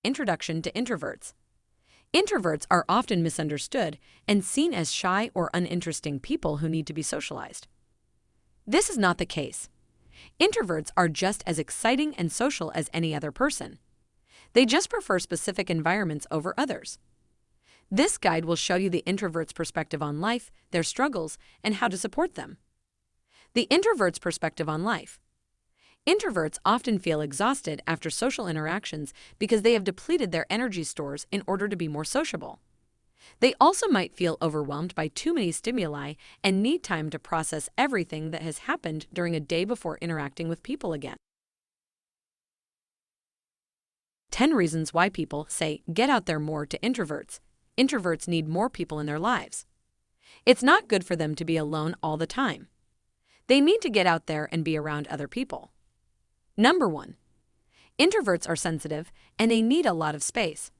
Introduction to Introverts. Introverts are often misunderstood and seen as shy or uninteresting people who need to be socialized. This is not the case. Introverts are just as exciting and social as any other person. They just prefer specific environments over others. This guide will show you the introvert's perspective on life, their struggles, and how to support them. The introvert's perspective on life. Introverts often feel exhausted after social interactions because they have depleted their energy stores in order to be more sociable. They also might feel overwhelmed by too many stimuli and need time to process everything that has happened during a day before interacting with people again. 10 reasons why people say get out there more to introverts. Introverts need more people in their lives. It's not good for them to be alone all the time. They need to get out there and be around other people. Number 1. Introverts are sensitive and they need a lot of space.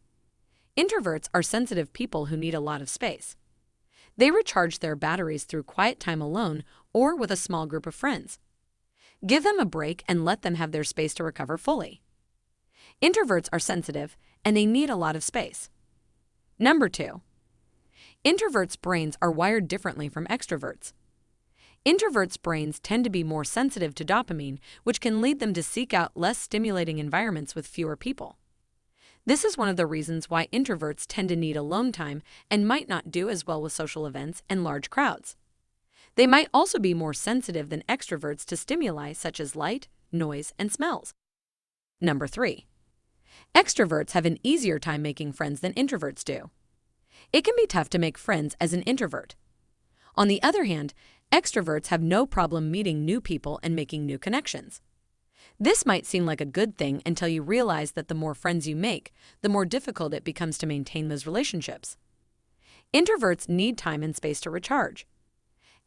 Introverts are sensitive people who need a lot of space. They recharge their batteries through quiet time alone or with a small group of friends. Give them a break and let them have their space to recover fully. Introverts are sensitive and they need a lot of space. Number 2. Introverts' brains are wired differently from extroverts. Introverts' brains tend to be more sensitive to dopamine, which can lead them to seek out less stimulating environments with fewer people. This is one of the reasons why introverts tend to need alone time and might not do as well with social events and large crowds. They might also be more sensitive than extroverts to stimuli such as light, noise, and smells. Number 3. Extroverts have an easier time making friends than introverts do. It can be tough to make friends as an introvert. On the other hand, extroverts have no problem meeting new people and making new connections. This might seem like a good thing until you realize that the more friends you make, the more difficult it becomes to maintain those relationships. Introverts need time and space to recharge.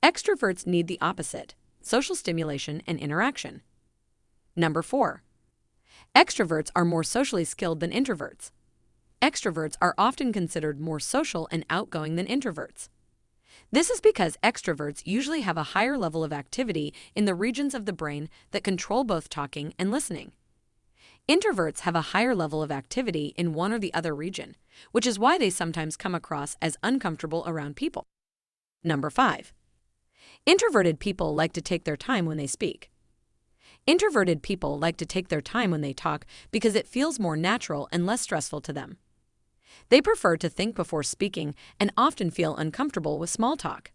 Extroverts need the opposite: social stimulation and interaction. Number 4. Extroverts are more socially skilled than introverts. Extroverts are often considered more social and outgoing than introverts. This is because extroverts usually have a higher level of activity in the regions of the brain that control both talking and listening. Introverts have a higher level of activity in one or the other region, which is why they sometimes come across as uncomfortable around people. Number 5. Introverted people like to take their time when they speak. Introverted people like to take their time when they talk because it feels more natural and less stressful to them. They prefer to think before speaking and often feel uncomfortable with small talk.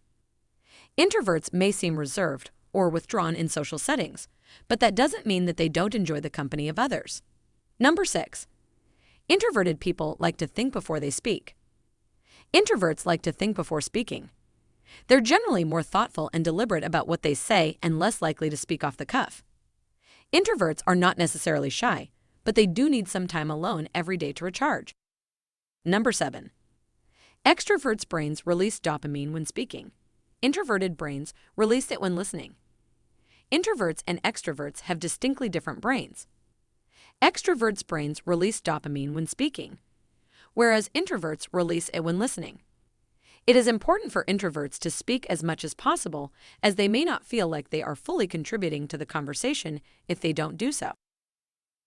Introverts may seem reserved or withdrawn in social settings, but that doesn't mean that they don't enjoy the company of others. Number 6. Introverted people like to think before they speak. Introverts like to think before speaking. They're generally more thoughtful and deliberate about what they say and less likely to speak off the cuff. Introverts are not necessarily shy, but they do need some time alone every day to recharge. Number 7. Extroverts' brains release dopamine when speaking. Introverted brains release it when listening. Introverts and extroverts have distinctly different brains. Extroverts' brains release dopamine when speaking, whereas introverts release it when listening. It is important for introverts to speak as much as possible, as they may not feel like they are fully contributing to the conversation if they don't do so.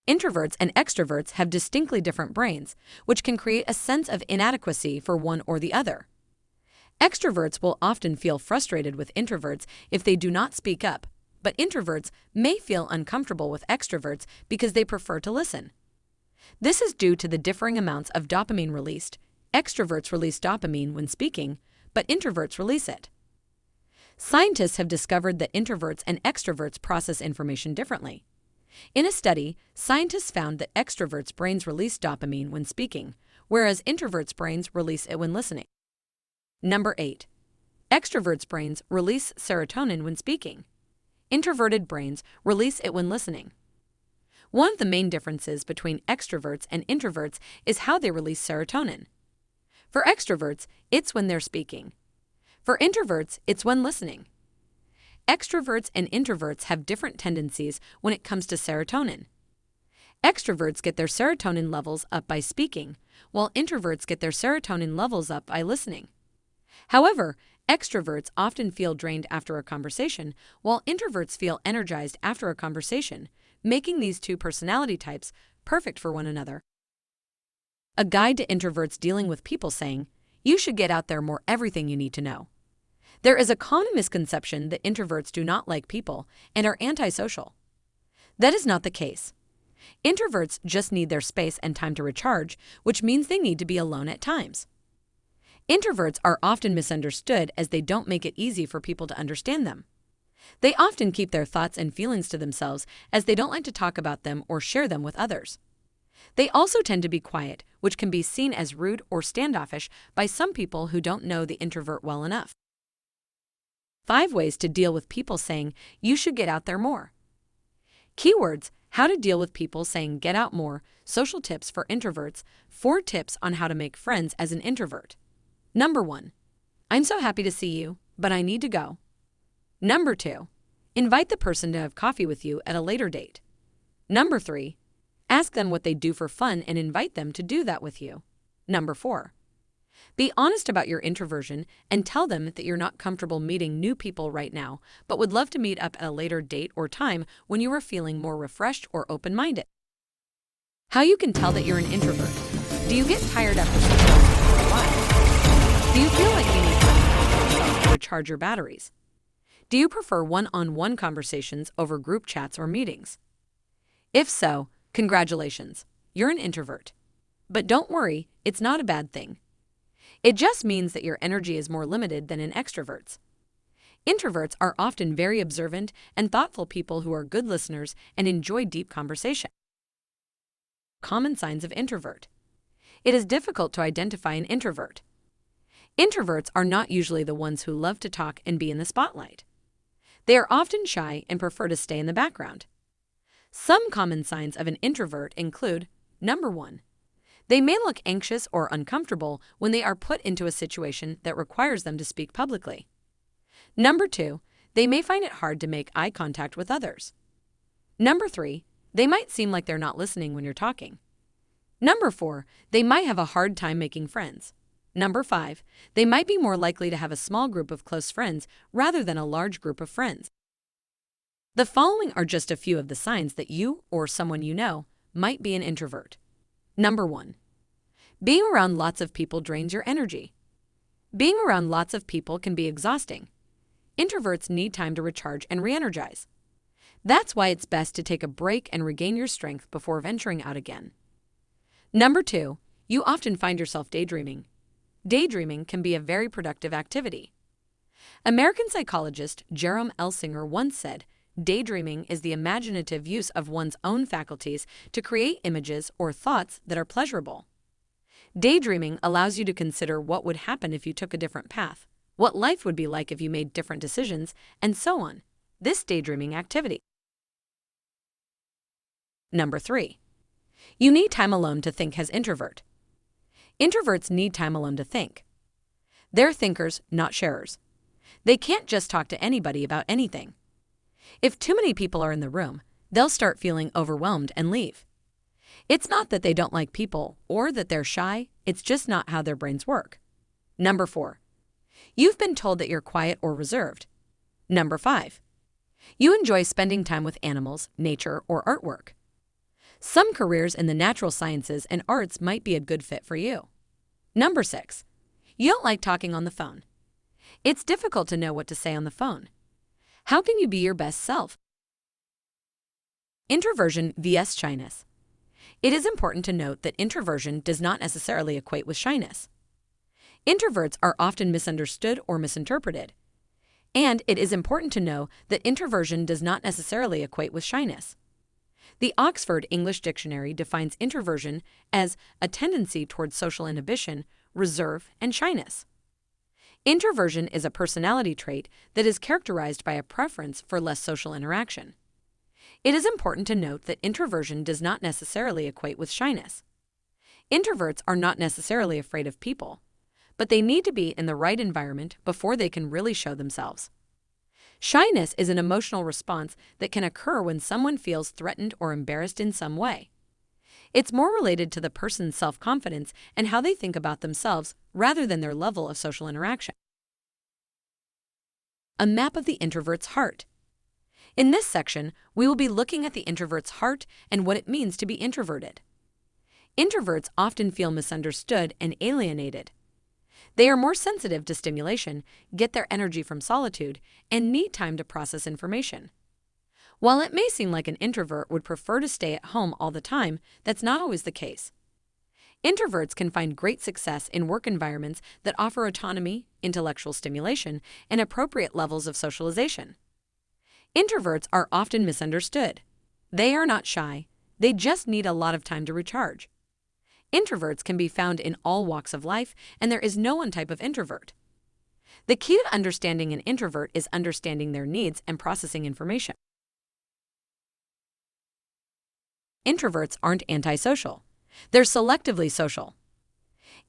Introverts and extroverts have distinctly different brains, which can create a sense of inadequacy for one or the other. Extroverts will often feel frustrated with introverts if they do not speak up, but introverts may feel uncomfortable with extroverts because they prefer to listen. This is due to the differing amounts of dopamine released. Extroverts release dopamine when speaking, but introverts release it. Scientists have discovered that introverts and extroverts process information differently. In a study, scientists found that extroverts' brains release dopamine when speaking, whereas introverts' brains release it when listening. Number 8. Extroverts' brains release serotonin when speaking. Introverted brains release it when listening. One of the main differences between extroverts and introverts is how they release serotonin. For extroverts, it's when they're speaking. For introverts, it's when listening. Extroverts and introverts have different tendencies when it comes to serotonin. Extroverts get their serotonin levels up by speaking, while introverts get their serotonin levels up by listening. However, extroverts often feel drained after a conversation, while introverts feel energized after a conversation, making these two personality types perfect for one another. a guide to introverts dealing with people saying, you should get out there more, everything you need to know. There is a common misconception that introverts do not like people and are antisocial. That is not the case. Introverts just need their space and time to recharge, which means they need to be alone at times. Introverts are often misunderstood as they don't make it easy for people to understand them. They often keep their thoughts and feelings to themselves as they don't like to talk about them or share them with others. They also tend to be quiet, which can be seen as rude or standoffish by some people who don't know the introvert well enough. 5 ways to deal with people saying, you should get out there more. Keywords: how to deal with people saying get out more, social tips for introverts, 4 tips on how to make friends as an introvert. Number 1. I'm so happy to see you, but I need to go. Number 2. Invite the person to have coffee with you at a later date. Number 3. Ask them what they do for fun and invite them to do that with you. Number 4. Be honest about your introversion and tell them that you're not comfortable meeting new people right now, but would love to meet up at a later date or time when you are feeling more refreshed or open-minded. How you can tell that you're an introvert. Do you get tired after socializing for a while? Do you feel like you need time to recharge your batteries? Do you prefer one-on-one conversations over group chats or meetings? If so, congratulations, you're an introvert. But don't worry, it's not a bad thing. It just means that your energy is more limited than in extroverts. Introverts are often very observant and thoughtful people who are good listeners and enjoy deep conversation. Common signs of introvert. It is difficult to identify an introvert. Introverts are not usually the ones who love to talk and be in the spotlight. They are often shy and prefer to stay in the background. Some common signs of an introvert include, number 1. They may look anxious or uncomfortable when they are put into a situation that requires them to speak publicly. Number 2, they may find it hard to make eye contact with others. Number 3, they might seem like they're not listening when you're talking. Number 4, they might have a hard time making friends. Number 5, they might be more likely to have a small group of close friends rather than a large group of friends. The following are just a few of the signs that you or someone you know might be an introvert. Number 1. Being around lots of people drains your energy. Being around lots of people can be exhausting. Introverts need time to recharge and re-energize. That's why it's best to take a break and regain your strength before venturing out again. Number 2. You often find yourself daydreaming. Daydreaming can be a very productive activity. American psychologist Jerome Elsinger once said, daydreaming is the imaginative use of one's own faculties to create images or thoughts that are pleasurable. Daydreaming allows you to consider what would happen if you took a different path, what life would be like if you made different decisions, and so on. This daydreaming activity. Number 3. You need time alone to think as introvert. Introverts need time alone to think. They're thinkers, not sharers. They can't just talk to anybody about anything. If too many people are in the room, they'll start feeling overwhelmed and leave. It's not that they don't like people or that they're shy, it's just not how their brains work. Number 4. You've been told that you're quiet or reserved. Number 5. You enjoy spending time with animals, nature, or artwork. Some careers in the natural sciences and arts might be a good fit for you. Number 6. You don't like talking on the phone. It's difficult to know what to say on the phone. How can you be your best self? Introversion vs. shyness. It is important to note that introversion does not necessarily equate with shyness. Introverts are often misunderstood or misinterpreted. And it is important to know that introversion does not necessarily equate with shyness. The Oxford English Dictionary defines introversion as a tendency towards social inhibition, reserve, and shyness. Introversion is a personality trait that is characterized by a preference for less social interaction. It is important to note that introversion does not necessarily equate with shyness. Introverts are not necessarily afraid of people, but they need to be in the right environment before they can really show themselves. Shyness is an emotional response that can occur when someone feels threatened or embarrassed in some way. It's more related to the person's self-confidence and how they think about themselves rather than their level of social interaction. A map of the introvert's heart. In this section, we will be looking at the introvert's heart and what it means to be introverted. Introverts often feel misunderstood and alienated. They are more sensitive to stimulation, get their energy from solitude, and need time to process information. While it may seem like an introvert would prefer to stay at home all the time, that's not always the case. Introverts can find great success in work environments that offer autonomy, intellectual stimulation, and appropriate levels of socialization. Introverts are often misunderstood. They are not shy, they just need a lot of time to recharge. Introverts can be found in all walks of life, and there is no one type of introvert. The key to understanding an introvert is understanding their needs and processing information. Introverts aren't antisocial. They're selectively social.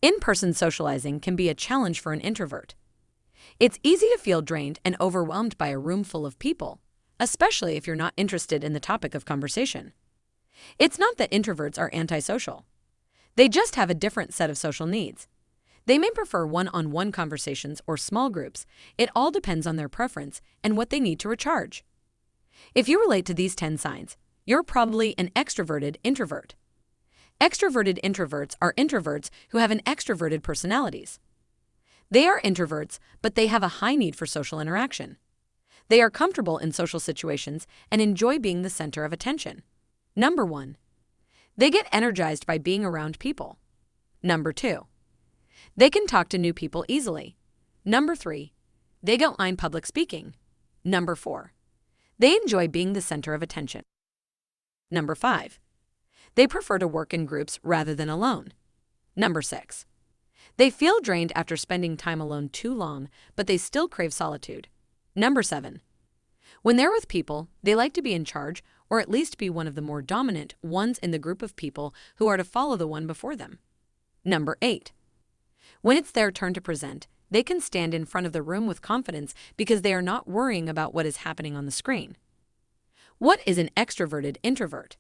In-person socializing can be a challenge for an introvert. It's easy to feel drained and overwhelmed by a room full of people, especially if you're not interested in the topic of conversation. It's not that introverts are antisocial. They just have a different set of social needs. They may prefer one-on-one conversations or small groups. It all depends on their preference and what they need to recharge. If you relate to these 10 signs, you're probably an extroverted introvert. Extroverted introverts are introverts who have an extroverted personalities. They are introverts, but they have a high need for social interaction. They are comfortable in social situations and enjoy being the center of attention. Number 1. They get energized by being around people. Number 2. They can talk to new people easily. Number 3. They don't mind public speaking. Number 4. They enjoy being the center of attention. Number 5. They prefer to work in groups rather than alone. Number 6. They feel drained after spending time alone too long, but they still crave solitude. Number 7. When they're with people, they like to be in charge, or at least be one of the more dominant ones in the group of people who are to follow the one before them. Number 8. When it's their turn to present, they can stand in front of the room with confidence because they are not worrying about what is happening on the screen. What is an extroverted introvert?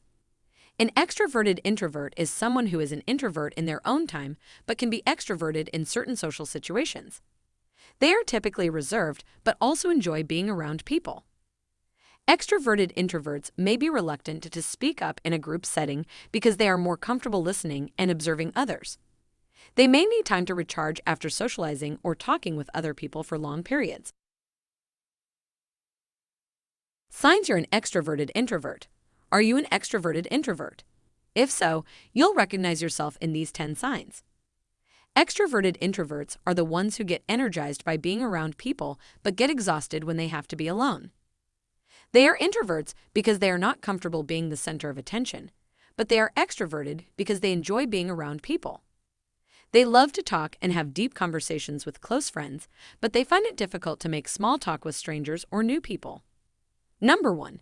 An extroverted introvert is someone who is an introvert in their own time but can be extroverted in certain social situations. They are typically reserved but also enjoy being around people. Extroverted introverts may be reluctant to speak up in a group setting because they are more comfortable listening and observing others. They may need time to recharge after socializing or talking with other people for long periods. Signs you're an extroverted introvert. Are you an extroverted introvert? If so, you'll recognize yourself in these 10 signs. Extroverted introverts are the ones who get energized by being around people but get exhausted when they have to be alone. They are introverts because they are not comfortable being the center of attention, but they are extroverted because they enjoy being around people. They love to talk and have deep conversations with close friends, but they find it difficult to make small talk with strangers or new people. Number 1.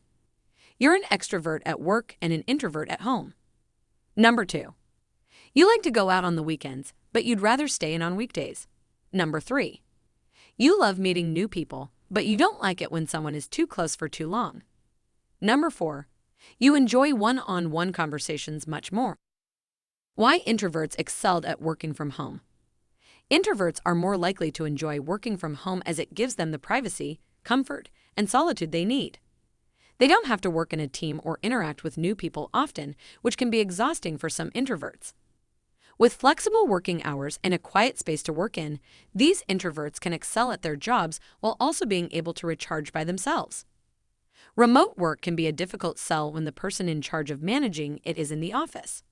You're an extrovert at work and an introvert at home. Number 2. You like to go out on the weekends, but you'd rather stay in on weekdays. Number 3. You love meeting new people, but you don't like it when someone is too close for too long. Number 4. You enjoy one-on-one conversations much more. Why introverts excelled at working from home. Introverts are more likely to enjoy working from home as it gives them the privacy, comfort, and solitude they need. They don't have to work in a team or interact with new people often, which can be exhausting for some introverts. With flexible working hours and a quiet space to work in, these introverts can excel at their jobs while also being able to recharge by themselves. Remote work can be a difficult sell when the person in charge of managing it is in the office.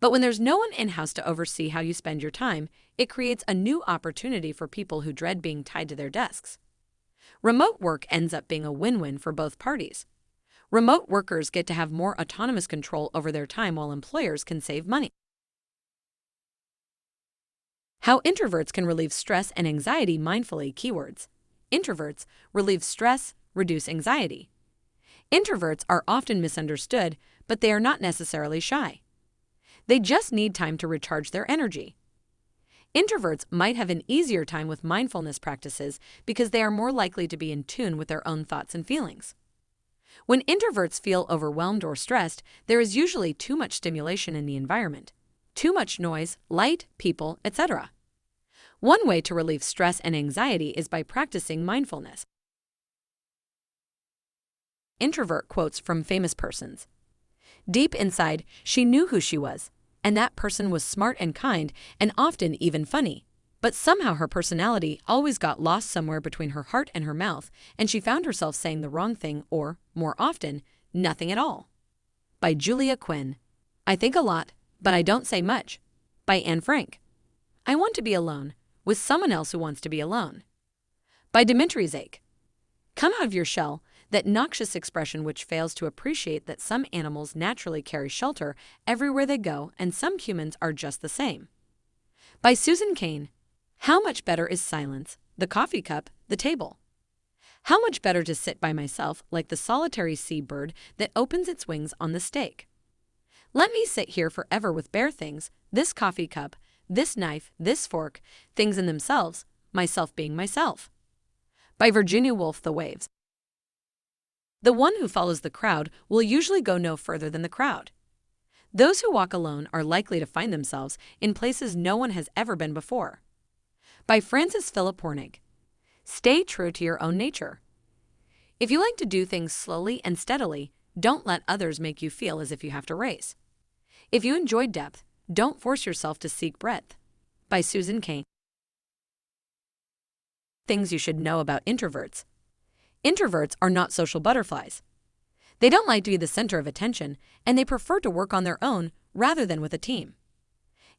But when there's no one in-house to oversee how you spend your time, it creates a new opportunity for people who dread being tied to their desks. Remote work ends up being a win-win for both parties. Remote workers get to have more autonomous control over their time while employers can save money. How introverts can relieve stress and anxiety mindfully. Keywords. Introverts relieve stress, reduce anxiety. Introverts are often misunderstood, but they are not necessarily shy. They just need time to recharge their energy. Introverts might have an easier time with mindfulness practices because they are more likely to be in tune with their own thoughts and feelings. When introverts feel overwhelmed or stressed, there is usually too much stimulation in the environment. Too much noise, light, people, etc. One way to relieve stress and anxiety is by practicing mindfulness. Introvert quotes from famous persons. Deep inside, she knew who she was. and that person was smart and kind and often even funny. But somehow her personality always got lost somewhere between her heart and her mouth, and she found herself saying the wrong thing or, more often, nothing at all. By Julia Quinn. I think a lot, but I don't say much. By Anne Frank. I want to be alone, with someone else who wants to be alone. By Dimitri Zake. Come out of your shell, that noxious expression which fails to appreciate that some animals naturally carry shelter everywhere they go and some humans are just the same. By Susan Cain. How much better is silence, the coffee cup, the table? How much better to sit by myself like the solitary sea-bird that opens its wings on the stake? Let me sit here forever with bare things, this coffee cup, this knife, this fork, things in themselves, myself being myself. By Virginia Woolf. The Waves. The one who follows the crowd will usually go no further than the crowd. Those who walk alone are likely to find themselves in places no one has ever been before. By Francis Philip Hornig. Stay true to your own nature. If you like to do things slowly and steadily, don't let others make you feel as if you have to race. If you enjoy depth, don't force yourself to seek breadth. By Susan Cain. Things you should know about introverts. Introverts are not social butterflies. They don't like to be the center of attention, and they prefer to work on their own rather than with a team.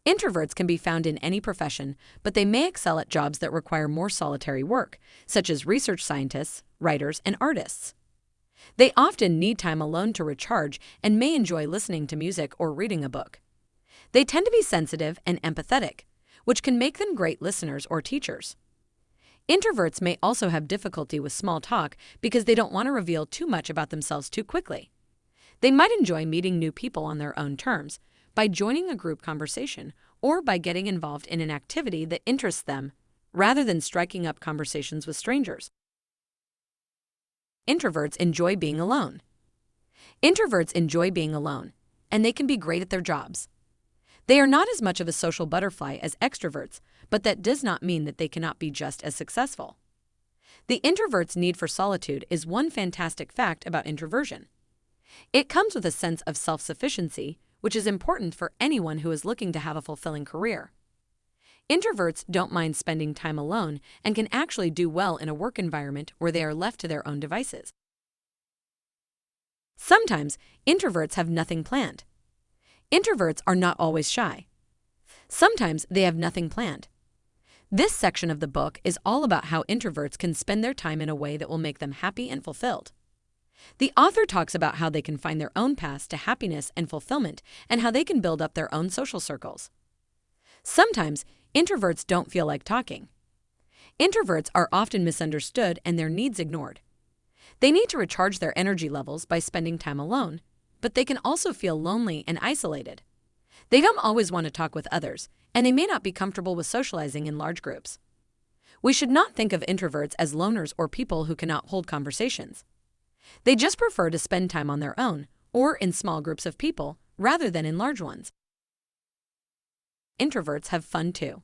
Introverts can be found in any profession, but they may excel at jobs that require more solitary work, such as research scientists, writers, and artists. They often need time alone to recharge and may enjoy listening to music or reading a book. They tend to be sensitive and empathetic, which can make them great listeners or teachers. Introverts may also have difficulty with small talk because they don't want to reveal too much about themselves too quickly. They might enjoy meeting new people on their own terms, by joining a group conversation, or by getting involved in an activity that interests them, rather than striking up conversations with strangers. Introverts enjoy being alone. Introverts enjoy being alone, and they can be great at their jobs. They are not as much of a social butterfly as extroverts, but that does not mean that they cannot be just as successful. The introvert's need for solitude is one fantastic fact about introversion. It comes with a sense of self-sufficiency, which is important for anyone who is looking to have a fulfilling career. Introverts don't mind spending time alone and can actually do well in a work environment where they are left to their own devices. Sometimes, introverts have nothing planned. Introverts are not always shy. Sometimes they have nothing planned. This section of the book is all about how introverts can spend their time in a way that will make them happy and fulfilled. The author talks about how they can find their own paths to happiness and fulfillment and how they can build up their own social circles. Sometimes, introverts don't feel like talking. Introverts are often misunderstood and their needs ignored. They need to recharge their energy levels by spending time alone, but they can also feel lonely and isolated. They don't always want to talk with others, and they may not be comfortable with socializing in large groups. We should not think of introverts as loners or people who cannot hold conversations. They just prefer to spend time on their own, or in small groups of people, rather than in large ones. Introverts have fun too.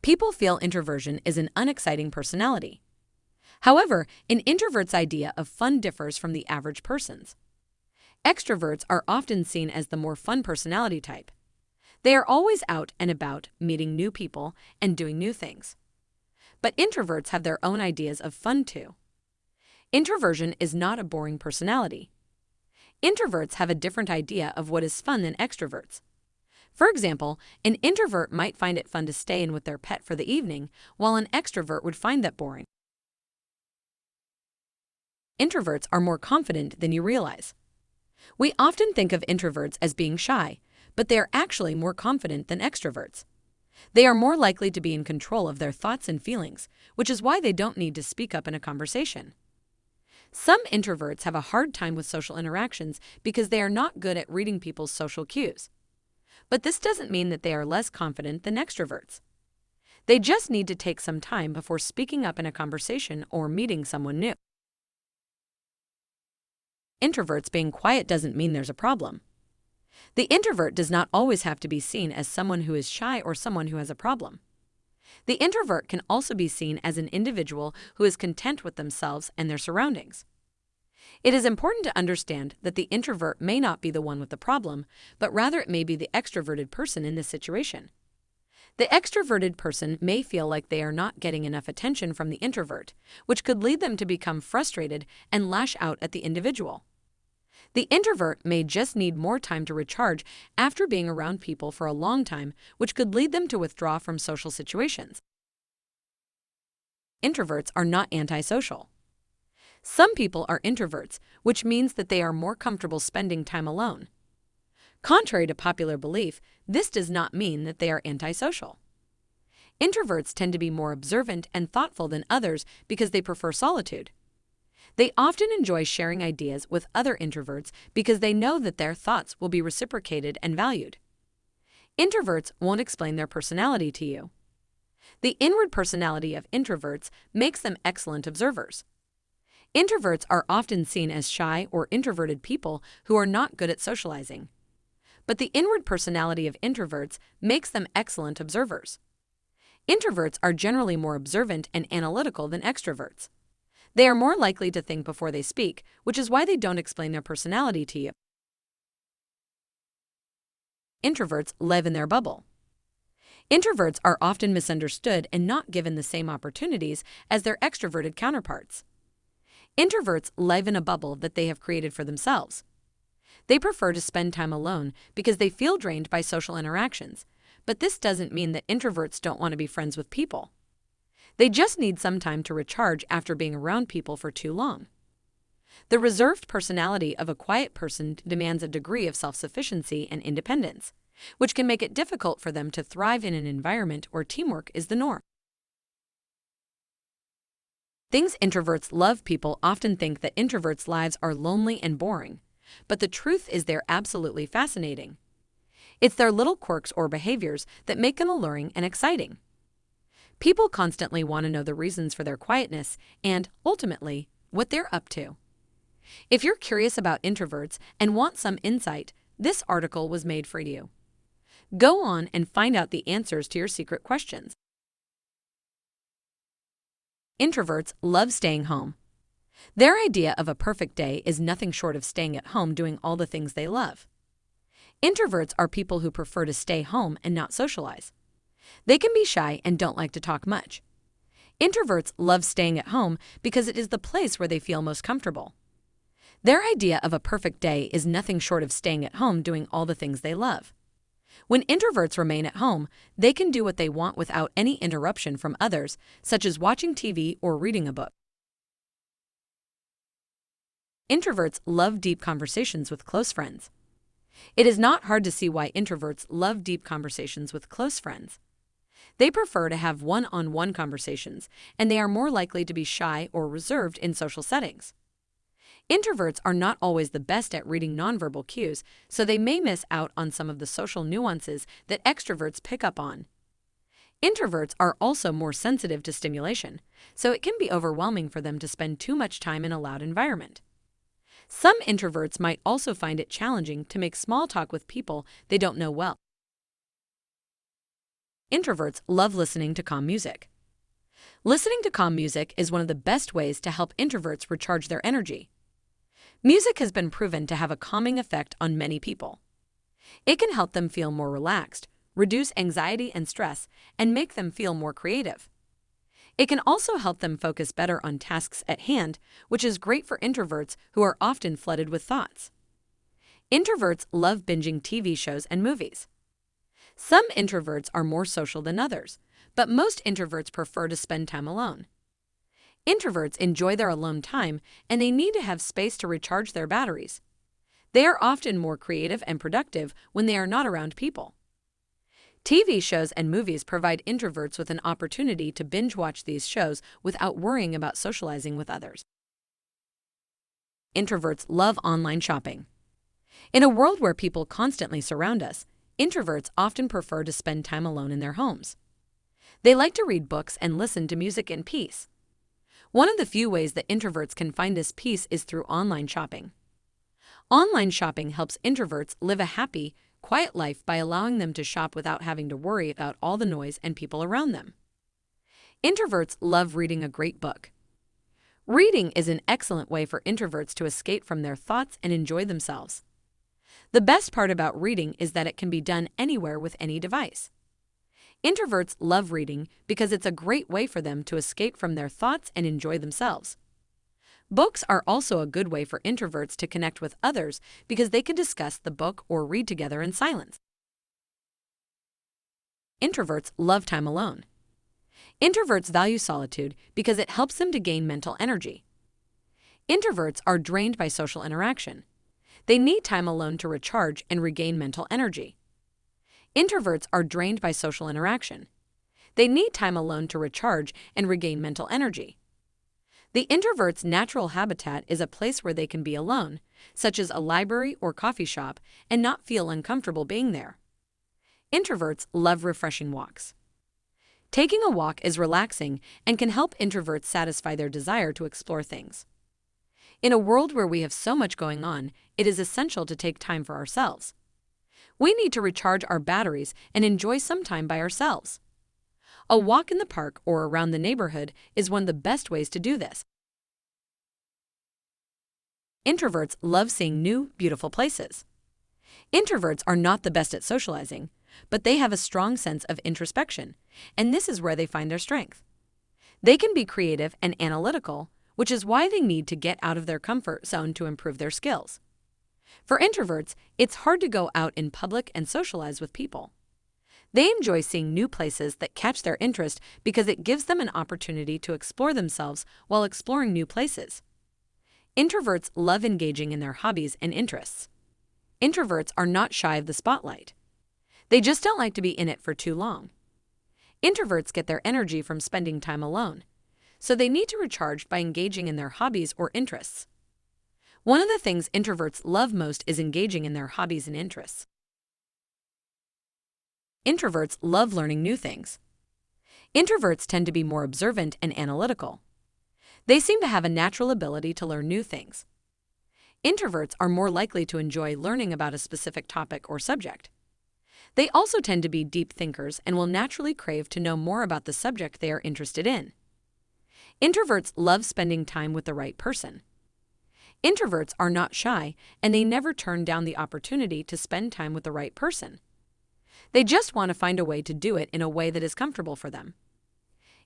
People feel introversion is an unexciting personality. However, an introvert's idea of fun differs from the average person's. Extroverts are often seen as the more fun personality type. They are always out and about, meeting new people and doing new things. But introverts have their own ideas of fun too. Introversion is not a boring personality. Introverts have a different idea of what is fun than extroverts. For example, an introvert might find it fun to stay in with their pet for the evening, while an extrovert would find that boring. Introverts are more confident than you realize. We often think of introverts as being shy, but they are actually more confident than extroverts. They are more likely to be in control of their thoughts and feelings, which is why they don't need to speak up in a conversation. Some introverts have a hard time with social interactions because they are not good at reading people's social cues. But this doesn't mean that they are less confident than extroverts. They just need to take some time before speaking up in a conversation or meeting someone new. Introverts being quiet doesn't mean there's a problem. The introvert does not always have to be seen as someone who is shy or someone who has a problem. The introvert can also be seen as an individual who is content with themselves and their surroundings. It is important to understand that the introvert may not be the one with the problem, but rather it may be the extroverted person in this situation. The extroverted person may feel like they are not getting enough attention from the introvert, which could lead them to become frustrated and lash out at the individual. The introvert may just need more time to recharge after being around people for a long time, which could lead them to withdraw from social situations. Introverts are not antisocial. Some people are introverts, which means that they are more comfortable spending time alone. Contrary to popular belief, this does not mean that they are antisocial. Introverts tend to be more observant and thoughtful than others because they prefer solitude. They often enjoy sharing ideas with other introverts because they know that their thoughts will be reciprocated and valued. Introverts won't explain their personality to you. The inward personality of introverts makes them excellent observers. Introverts are often seen as shy or introverted people who are not good at socializing. But the inward personality of introverts makes them excellent observers. Introverts are generally more observant and analytical than extroverts. They are more likely to think before they speak, which is why they don't explain their personality to you. Introverts live in their bubble. Introverts are often misunderstood and not given the same opportunities as their extroverted counterparts. Introverts live in a bubble that they have created for themselves. They prefer to spend time alone because they feel drained by social interactions, but this doesn't mean that introverts don't want to be friends with people. They just need some time to recharge after being around people for too long. The reserved personality of a quiet person demands a degree of self-sufficiency and independence, which can make it difficult for them to thrive in an environment where teamwork is the norm. Things introverts love. People often think that introverts' lives are lonely and boring, but the truth is they're absolutely fascinating. It's their little quirks or behaviors that make them alluring and exciting. People constantly want to know the reasons for their quietness and, ultimately, what they're up to. If you're curious about introverts and want some insight, this article was made for you. Go on and find out the answers to your secret questions. Introverts love staying home. Their idea of a perfect day is nothing short of staying at home doing all the things they love. Introverts are people who prefer to stay home and not socialize. They can be shy and don't like to talk much. Introverts love staying at home because it is the place where they feel most comfortable. Their idea of a perfect day is nothing short of staying at home doing all the things they love. When introverts remain at home, they can do what they want without any interruption from others, such as watching TV or reading a book. Introverts love deep conversations with close friends. It is not hard to see why introverts love deep conversations with close friends. They prefer to have one-on-one conversations, and they are more likely to be shy or reserved in social settings. Introverts are not always the best at reading nonverbal cues, so they may miss out on some of the social nuances that extroverts pick up on. Introverts are also more sensitive to stimulation, so it can be overwhelming for them to spend too much time in a loud environment. Some introverts might also find it challenging to make small talk with people they don't know well. Introverts love listening to calm music. Listening to calm music is one of the best ways to help introverts recharge their energy. Music has been proven to have a calming effect on many people. It can help them feel more relaxed, reduce anxiety and stress, and make them feel more creative. It can also help them focus better on tasks at hand, which is great for introverts who are often flooded with thoughts. Introverts love binging TV shows and movies. Some introverts are more social than others, but most introverts prefer to spend time alone. Introverts enjoy their alone time, and they need to have space to recharge their batteries. They are often more creative and productive when they are not around people. TV shows and movies provide introverts with an opportunity to binge watch these shows without worrying about socializing with others. Introverts love online shopping. In a world where people constantly surround us, introverts often prefer to spend time alone in their homes. They like to read books and listen to music in peace. One of the few ways that introverts can find this peace is through online shopping. Online shopping helps introverts live a happy, quiet life by allowing them to shop without having to worry about all the noise and people around them. Introverts love reading a great book. Reading is an excellent way for introverts to escape from their thoughts and enjoy themselves. The best part about reading is that it can be done anywhere with any device. Introverts love reading because it's a great way for them to escape from their thoughts and enjoy themselves. Books are also a good way for introverts to connect with others because they can discuss the book or read together in silence. Introverts love time alone. Introverts value solitude because it helps them to gain mental energy. Introverts are drained by social interaction. They need time alone to recharge and regain mental energy. Introverts are drained by social interaction. They need time alone to recharge and regain mental energy. The introvert's natural habitat is a place where they can be alone, such as a library or coffee shop, and not feel uncomfortable being there. Introverts love refreshing walks. Taking a walk is relaxing and can help introverts satisfy their desire to explore things. In a world where we have so much going on, it is essential to take time for ourselves. We need to recharge our batteries and enjoy some time by ourselves. A walk in the park or around the neighborhood is one of the best ways to do this. Introverts love seeing new, beautiful places. Introverts are not the best at socializing, but they have a strong sense of introspection, and this is where they find their strength. They can be creative and analytical, which is why they need to get out of their comfort zone to improve their skills. For introverts, it's hard to go out in public and socialize with people. They enjoy seeing new places that catch their interest because it gives them an opportunity to explore themselves while exploring new places. Introverts love engaging in their hobbies and interests. Introverts are not shy of the spotlight. They just don't like to be in it for too long. Introverts get their energy from spending time alone, so they need to recharge by engaging in their hobbies or interests. One of the things introverts love most is engaging in their hobbies and interests. Introverts love learning new things. Introverts tend to be more observant and analytical. They seem to have a natural ability to learn new things. Introverts are more likely to enjoy learning about a specific topic or subject. They also tend to be deep thinkers and will naturally crave to know more about the subject they are interested in. Introverts love spending time with the right person. Introverts are not shy, and they never turn down the opportunity to spend time with the right person. They just want to find a way to do it in a way that is comfortable for them.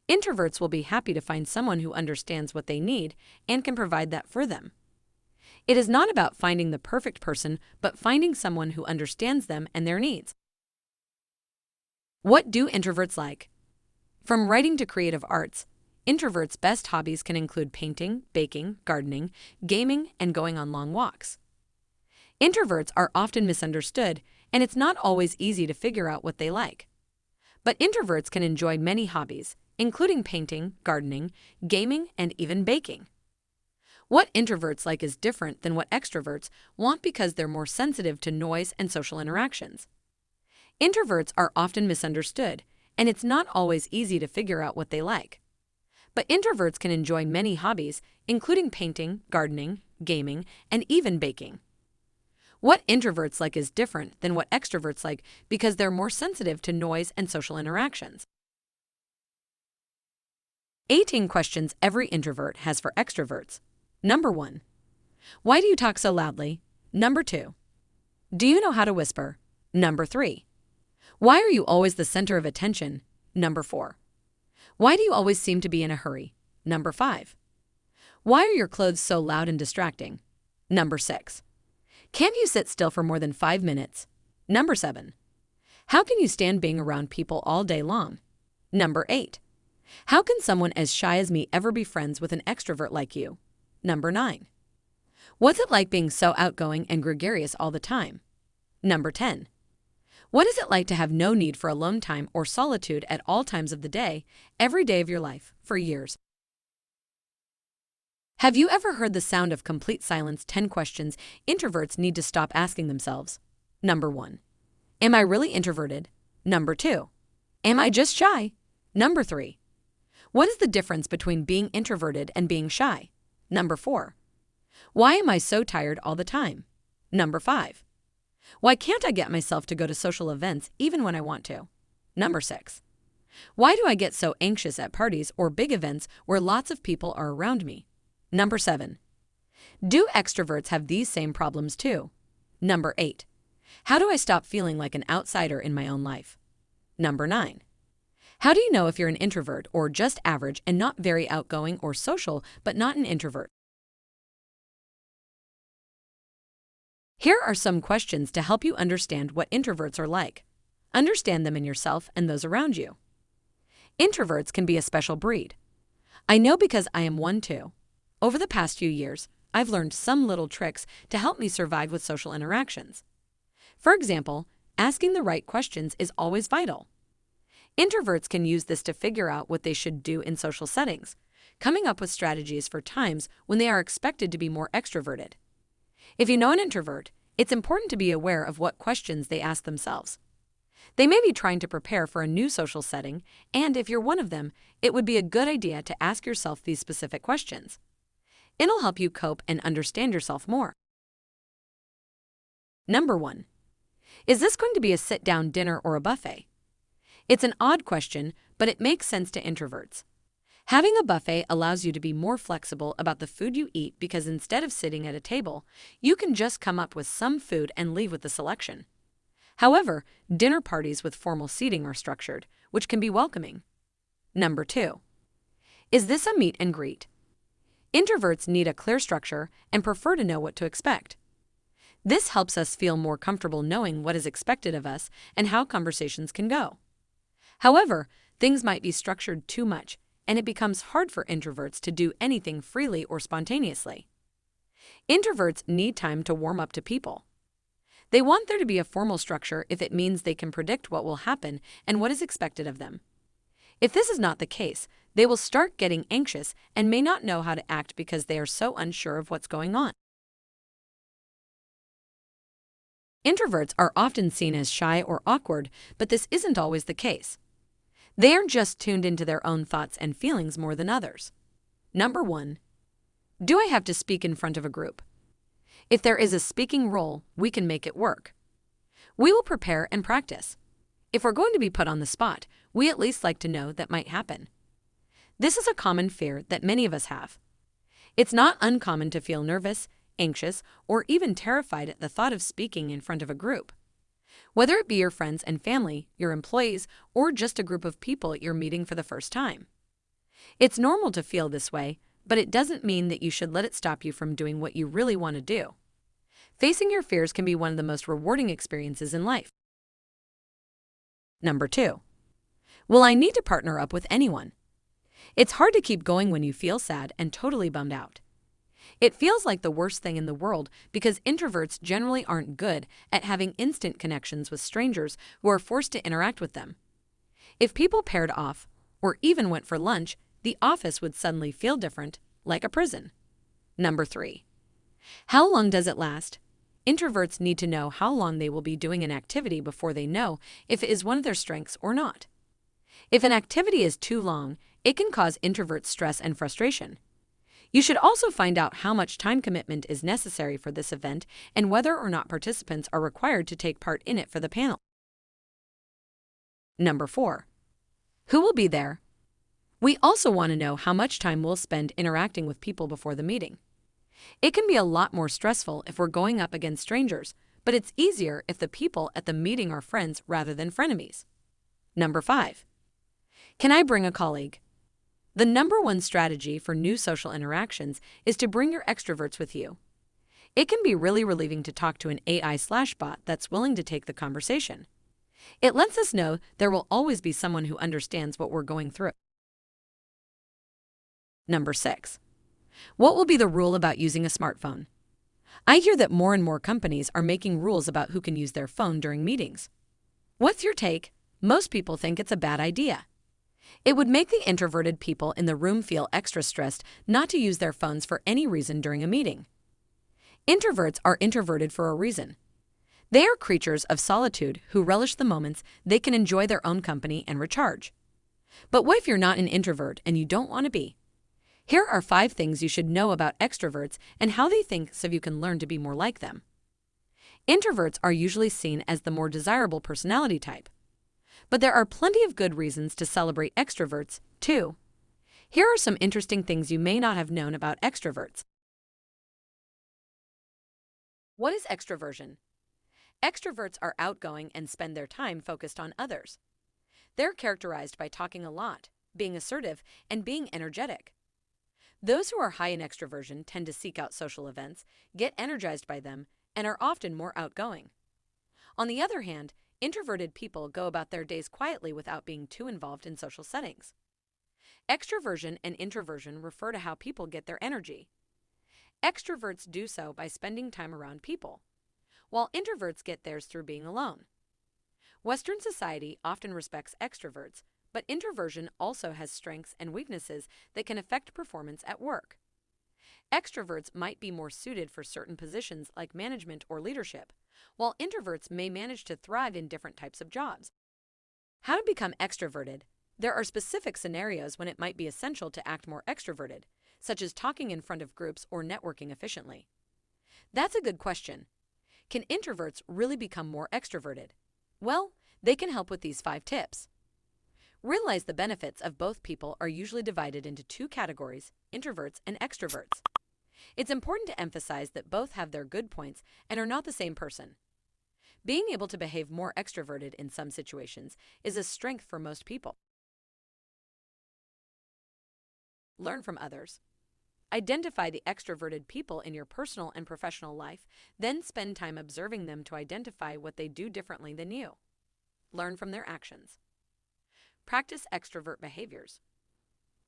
Introverts will be happy to find someone who understands what they need and can provide that for them. It is not about finding the perfect person, but finding someone who understands them and their needs. What do introverts like? From writing to creative arts, introverts' best hobbies can include painting, baking, gardening, gaming, and going on long walks. Introverts are often misunderstood, and it's not always easy to figure out what they like. But introverts can enjoy many hobbies, including painting, gardening, gaming, and even baking. What introverts like is different than what extroverts want because they're more sensitive to noise and social interactions. Introverts are often misunderstood, and it's not always easy to figure out what they like. But introverts can enjoy many hobbies, including painting, gardening, gaming, and even baking. What introverts like is different than what extroverts like because they're more sensitive to noise and social interactions. 18 questions every introvert has for extroverts. Number 1. Why do you talk so loudly? Number 2. Do you know how to whisper? Number 3. Why are you always the center of attention? Number 4. Why do you always seem to be in a hurry? Number 5. Why are your clothes so loud and distracting? Number 6. Can't you sit still for more than 5 minutes? Number 7. How can you stand being around people all day long? Number 8. How can someone as shy as me ever be friends with an extrovert like you? Number 9. What's it like being so outgoing and gregarious all the time? Number 10. What is it like to have no need for alone time or solitude at all times of the day, every day of your life, for years? Have you ever heard the sound of complete silence? 10 questions introverts need to stop asking themselves. Number 1. Am I really introverted? Number 2. Am I just shy? Number 3. What is the difference between being introverted and being shy? Number 4. Why am I so tired all the time? Number 5. Why can't I get myself to go to social events even when I want to? Number 6. Why do I get so anxious at parties or big events where lots of people are around me? Number 7. Do extroverts have these same problems too? Number 8. How do I stop feeling like an outsider in my own life? Number 9. How do you know if you're an introvert or just average and not very outgoing, or social but not an introvert? Here are some questions to help you understand what introverts are like. Understand them in yourself and those around you. Introverts can be a special breed. I know because I am one too. Over the past few years, I've learned some little tricks to help me survive with social interactions. For example, asking the right questions is always vital. Introverts can use this to figure out what they should do in social settings, coming up with strategies for times when they are expected to be more extroverted. If you know an introvert, it's important to be aware of what questions they ask themselves. They may be trying to prepare for a new social setting, and if you're one of them, it would be a good idea to ask yourself these specific questions. It'll help you cope and understand yourself more. Number 1. Is this going to be a sit-down dinner or a buffet? It's an odd question, but it makes sense to introverts. Having a buffet allows you to be more flexible about the food you eat because instead of sitting at a table, you can just come up with some food and leave with the selection. However, dinner parties with formal seating are structured, which can be welcoming. Number 2. Is this a meet and greet? Introverts need a clear structure and prefer to know what to expect. This helps us feel more comfortable knowing what is expected of us and how conversations can go. However, things might be structured too much, and it becomes hard for introverts to do anything freely or spontaneously. Introverts need time to warm up to people. They want there to be a formal structure if it means they can predict what will happen and what is expected of them. If this is not the case, they will start getting anxious and may not know how to act because they are so unsure of what's going on. Introverts are often seen as shy or awkward, but this isn't always the case. They are just tuned into their own thoughts and feelings more than others. Number 1. Do I have to speak in front of a group? If there is a speaking role, we can make it work. We will prepare and practice. If we're going to be put on the spot, we at least like to know that might happen. This is a common fear that many of us have. It's not uncommon to feel nervous, anxious, or even terrified at the thought of speaking in front of a group. Whether it be your friends and family, your employees, or just a group of people you're meeting for the first time. It's normal to feel this way, but it doesn't mean that you should let it stop you from doing what you really want to do. Facing your fears can be one of the most rewarding experiences in life. Number 2. Will I need to partner up with anyone? It's hard to keep going when you feel sad and totally bummed out. It feels like the worst thing in the world because introverts generally aren't good at having instant connections with strangers who are forced to interact with them. If people paired off, or even went for lunch, the office would suddenly feel different, like a prison. Number 3. How long does it last? Introverts need to know how long they will be doing an activity before they know if it is one of their strengths or not. If an activity is too long, it can cause introverts stress and frustration. You should also find out how much time commitment is necessary for this event and whether or not participants are required to take part in it for the panel. Number 4. Who will be there? We also want to know how much time we'll spend interacting with people before the meeting. It can be a lot more stressful if we're going up against strangers, but it's easier if the people at the meeting are friends rather than frenemies. Number 5. Can I bring a colleague? The number 1 strategy for new social interactions is to bring your extroverts with you. It can be really relieving to talk to an AI/bot that's willing to take the conversation. It lets us know there will always be someone who understands what we're going through. Number 6. What will be the rule about using a smartphone? I hear that more and more companies are making rules about who can use their phone during meetings. What's your take? Most people think it's a bad idea. It would make the introverted people in the room feel extra stressed not to use their phones for any reason during a meeting. Introverts are introverted for a reason. They are creatures of solitude who relish the moments they can enjoy their own company and recharge. But what if you're not an introvert and you don't want to be? Here are 5 things you should know about extroverts and how they think so you can learn to be more like them. Introverts are usually seen as the more desirable personality type. But there are plenty of good reasons to celebrate extroverts, too. Here are some interesting things you may not have known about extroverts. What is extroversion? Extroverts are outgoing and spend their time focused on others. They're characterized by talking a lot, being assertive, and being energetic. Those who are high in extroversion tend to seek out social events, get energized by them, and are often more outgoing. On the other hand, introverted people go about their days quietly without being too involved in social settings. Extroversion and introversion refer to how people get their energy. Extroverts do so by spending time around people, while introverts get theirs through being alone. Western society often respects extroverts, but introversion also has strengths and weaknesses that can affect performance at work. Extroverts might be more suited for certain positions like management or leadership, while introverts may manage to thrive in different types of jobs. How to become extroverted? There are specific scenarios when it might be essential to act more extroverted, such as talking in front of groups or networking efficiently. That's a good question. Can introverts really become more extroverted? Well, they can help with these 5 tips. Realize the benefits of both people are usually divided into 2 categories, introverts and extroverts. It's important to emphasize that both have their good points and are not the same person. Being able to behave more extroverted in some situations is a strength for most people. Learn from others. Identify the extroverted people in your personal and professional life, then spend time observing them to identify what they do differently than you. Learn from their actions. Practice extrovert behaviors.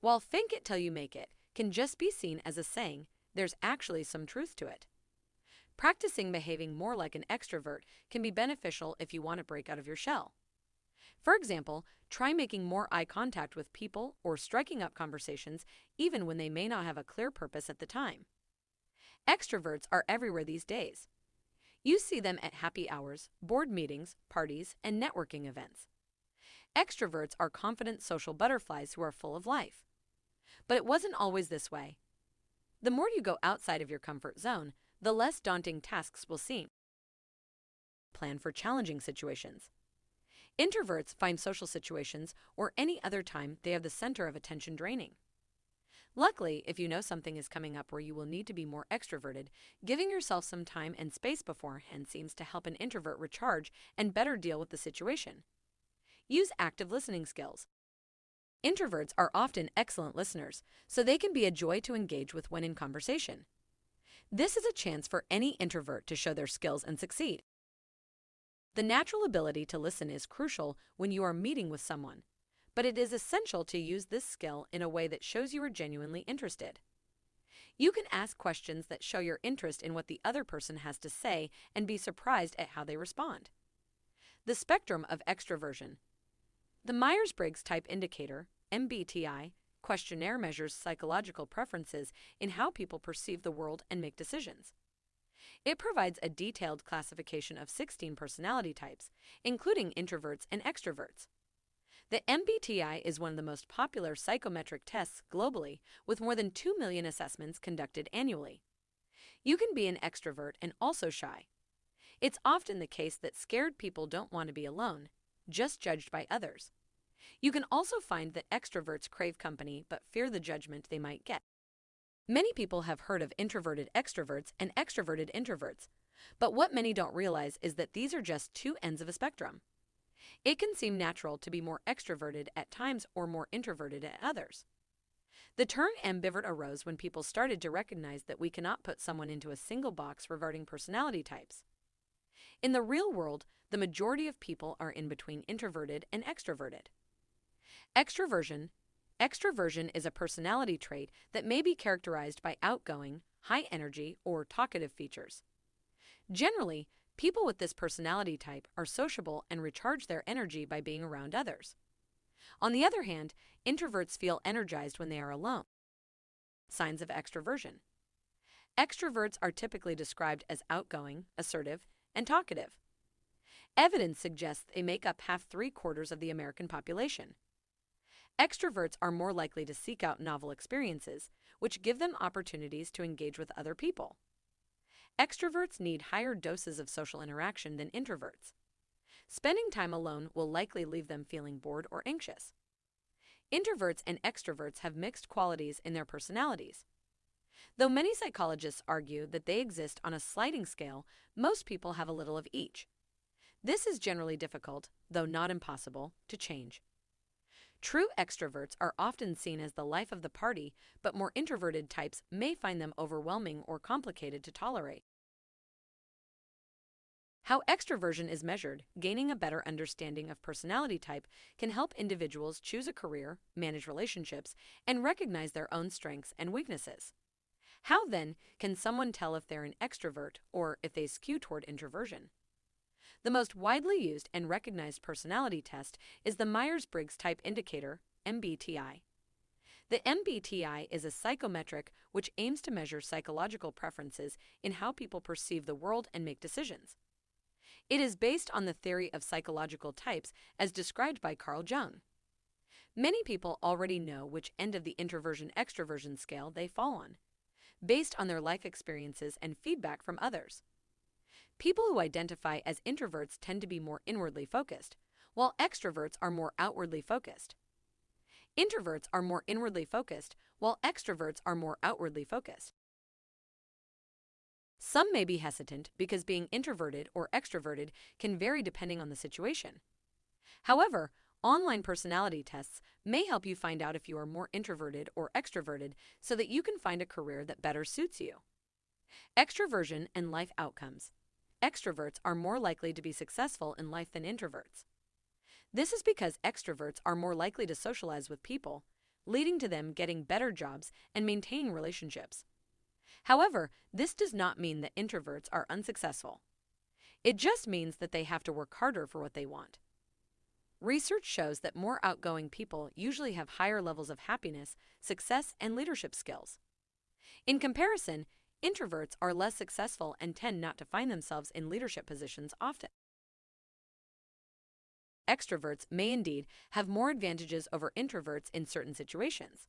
While "fake it till you make it" can just be seen as a saying, there's actually some truth to it. Practicing behaving more like an extrovert can be beneficial if you want to break out of your shell. For example, try making more eye contact with people or striking up conversations even when they may not have a clear purpose at the time. Extroverts are everywhere these days. You see them at happy hours, board meetings, parties, and networking events. Extroverts are confident social butterflies who are full of life. But it wasn't always this way. The more you go outside of your comfort zone, the less daunting tasks will seem. Plan for challenging situations. Introverts find social situations or any other time they have the center of attention draining. Luckily, if you know something is coming up where you will need to be more extroverted, giving yourself some time and space beforehand seems to help an introvert recharge and better deal with the situation. Use active listening skills. Introverts are often excellent listeners, so they can be a joy to engage with when in conversation. This is a chance for any introvert to show their skills and succeed. The natural ability to listen is crucial when you are meeting with someone, but it is essential to use this skill in a way that shows you are genuinely interested. You can ask questions that show your interest in what the other person has to say and be surprised at how they respond. The spectrum of extroversion. The Myers-Briggs Type Indicator, MBTI, questionnaire measures psychological preferences in how people perceive the world and make decisions. It provides a detailed classification of 16 personality types, including introverts and extroverts. The MBTI is one of the most popular psychometric tests globally, with more than 2 million assessments conducted annually. You can be an extrovert and also shy. It's often the case that scared people don't want to be alone, just judged by others. You can also find that extroverts crave company but fear the judgment they might get. Many people have heard of introverted extroverts and extroverted introverts, but what many don't realize is that these are just 2 ends of a spectrum. It can seem natural to be more extroverted at times or more introverted at others. The term ambivert arose when people started to recognize that we cannot put someone into a single box regarding personality types. In the real world, the majority of people are in between introverted and extroverted. Extroversion. Extroversion is a personality trait that may be characterized by outgoing, high energy, or talkative features. Generally, people with this personality type are sociable and recharge their energy by being around others. On the other hand, introverts feel energized when they are alone. Signs of extroversion. Extroverts are typically described as outgoing, assertive, and talkative. Evidence suggests they make up half 3/4 of the American population. Extroverts are more likely to seek out novel experiences, which give them opportunities to engage with other people. Extroverts need higher doses of social interaction than introverts. Spending time alone will likely leave them feeling bored or anxious. Introverts and extroverts have mixed qualities in their personalities. Though many psychologists argue that they exist on a sliding scale, most people have a little of each. This is generally difficult, though not impossible, to change. True extroverts are often seen as the life of the party, but more introverted types may find them overwhelming or complicated to tolerate. How extroversion is measured, gaining a better understanding of personality type can help individuals choose a career, manage relationships, and recognize their own strengths and weaknesses. How then can someone tell if they're an extrovert or if they skew toward introversion? The most widely used and recognized personality test is the Myers-Briggs Type Indicator, MBTI. The MBTI is a psychometric which aims to measure psychological preferences in how people perceive the world and make decisions. It is based on the theory of psychological types as described by Carl Jung. Many people already know which end of the introversion-extroversion scale they fall on, based on their life experiences and feedback from others. People who identify as introverts tend to be more inwardly focused, while extroverts are more outwardly focused. Introverts are more inwardly focused, while extroverts are more outwardly focused. Some may be hesitant because being introverted or extroverted can vary depending on the situation. However, online personality tests may help you find out if you are more introverted or extroverted so that you can find a career that better suits you. Extroversion and life outcomes. Extroverts are more likely to be successful in life than introverts. This is because extroverts are more likely to socialize with people, leading to them getting better jobs and maintaining relationships. However, this does not mean that introverts are unsuccessful. It just means that they have to work harder for what they want. Research shows that more outgoing people usually have higher levels of happiness, success, and leadership skills. In comparison, introverts are less successful and tend not to find themselves in leadership positions often. Extroverts may indeed have more advantages over introverts in certain situations.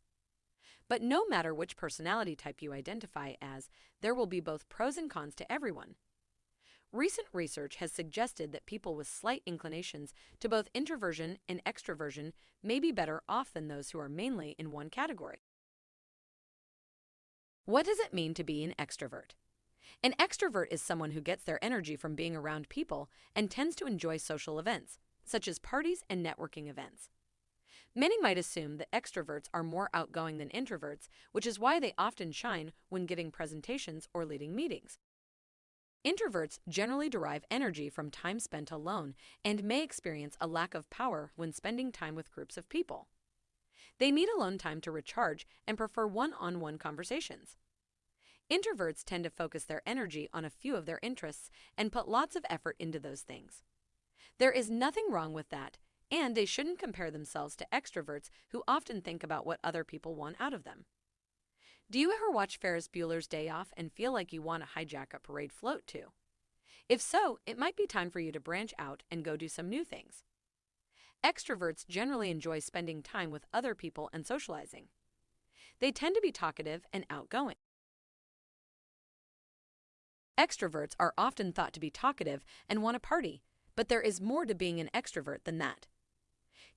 But no matter which personality type you identify as, there will be both pros and cons to everyone. Recent research has suggested that people with slight inclinations to both introversion and extroversion may be better off than those who are mainly in one category. What does it mean to be an extrovert? An extrovert is someone who gets their energy from being around people and tends to enjoy social events, such as parties and networking events. Many might assume that extroverts are more outgoing than introverts, which is why they often shine when giving presentations or leading meetings. Introverts generally derive energy from time spent alone and may experience a lack of power when spending time with groups of people. They need alone time to recharge and prefer one-on-one conversations. Introverts tend to focus their energy on a few of their interests and put lots of effort into those things. There is nothing wrong with that, and they shouldn't compare themselves to extroverts who often think about what other people want out of them. Do you ever watch Ferris Bueller's Day Off and feel like you want to hijack a parade float too? If so, it might be time for you to branch out and go do some new things. Extroverts generally enjoy spending time with other people and socializing. They tend to be talkative and outgoing. Extroverts are often thought to be talkative and want to party, but there is more to being an extrovert than that.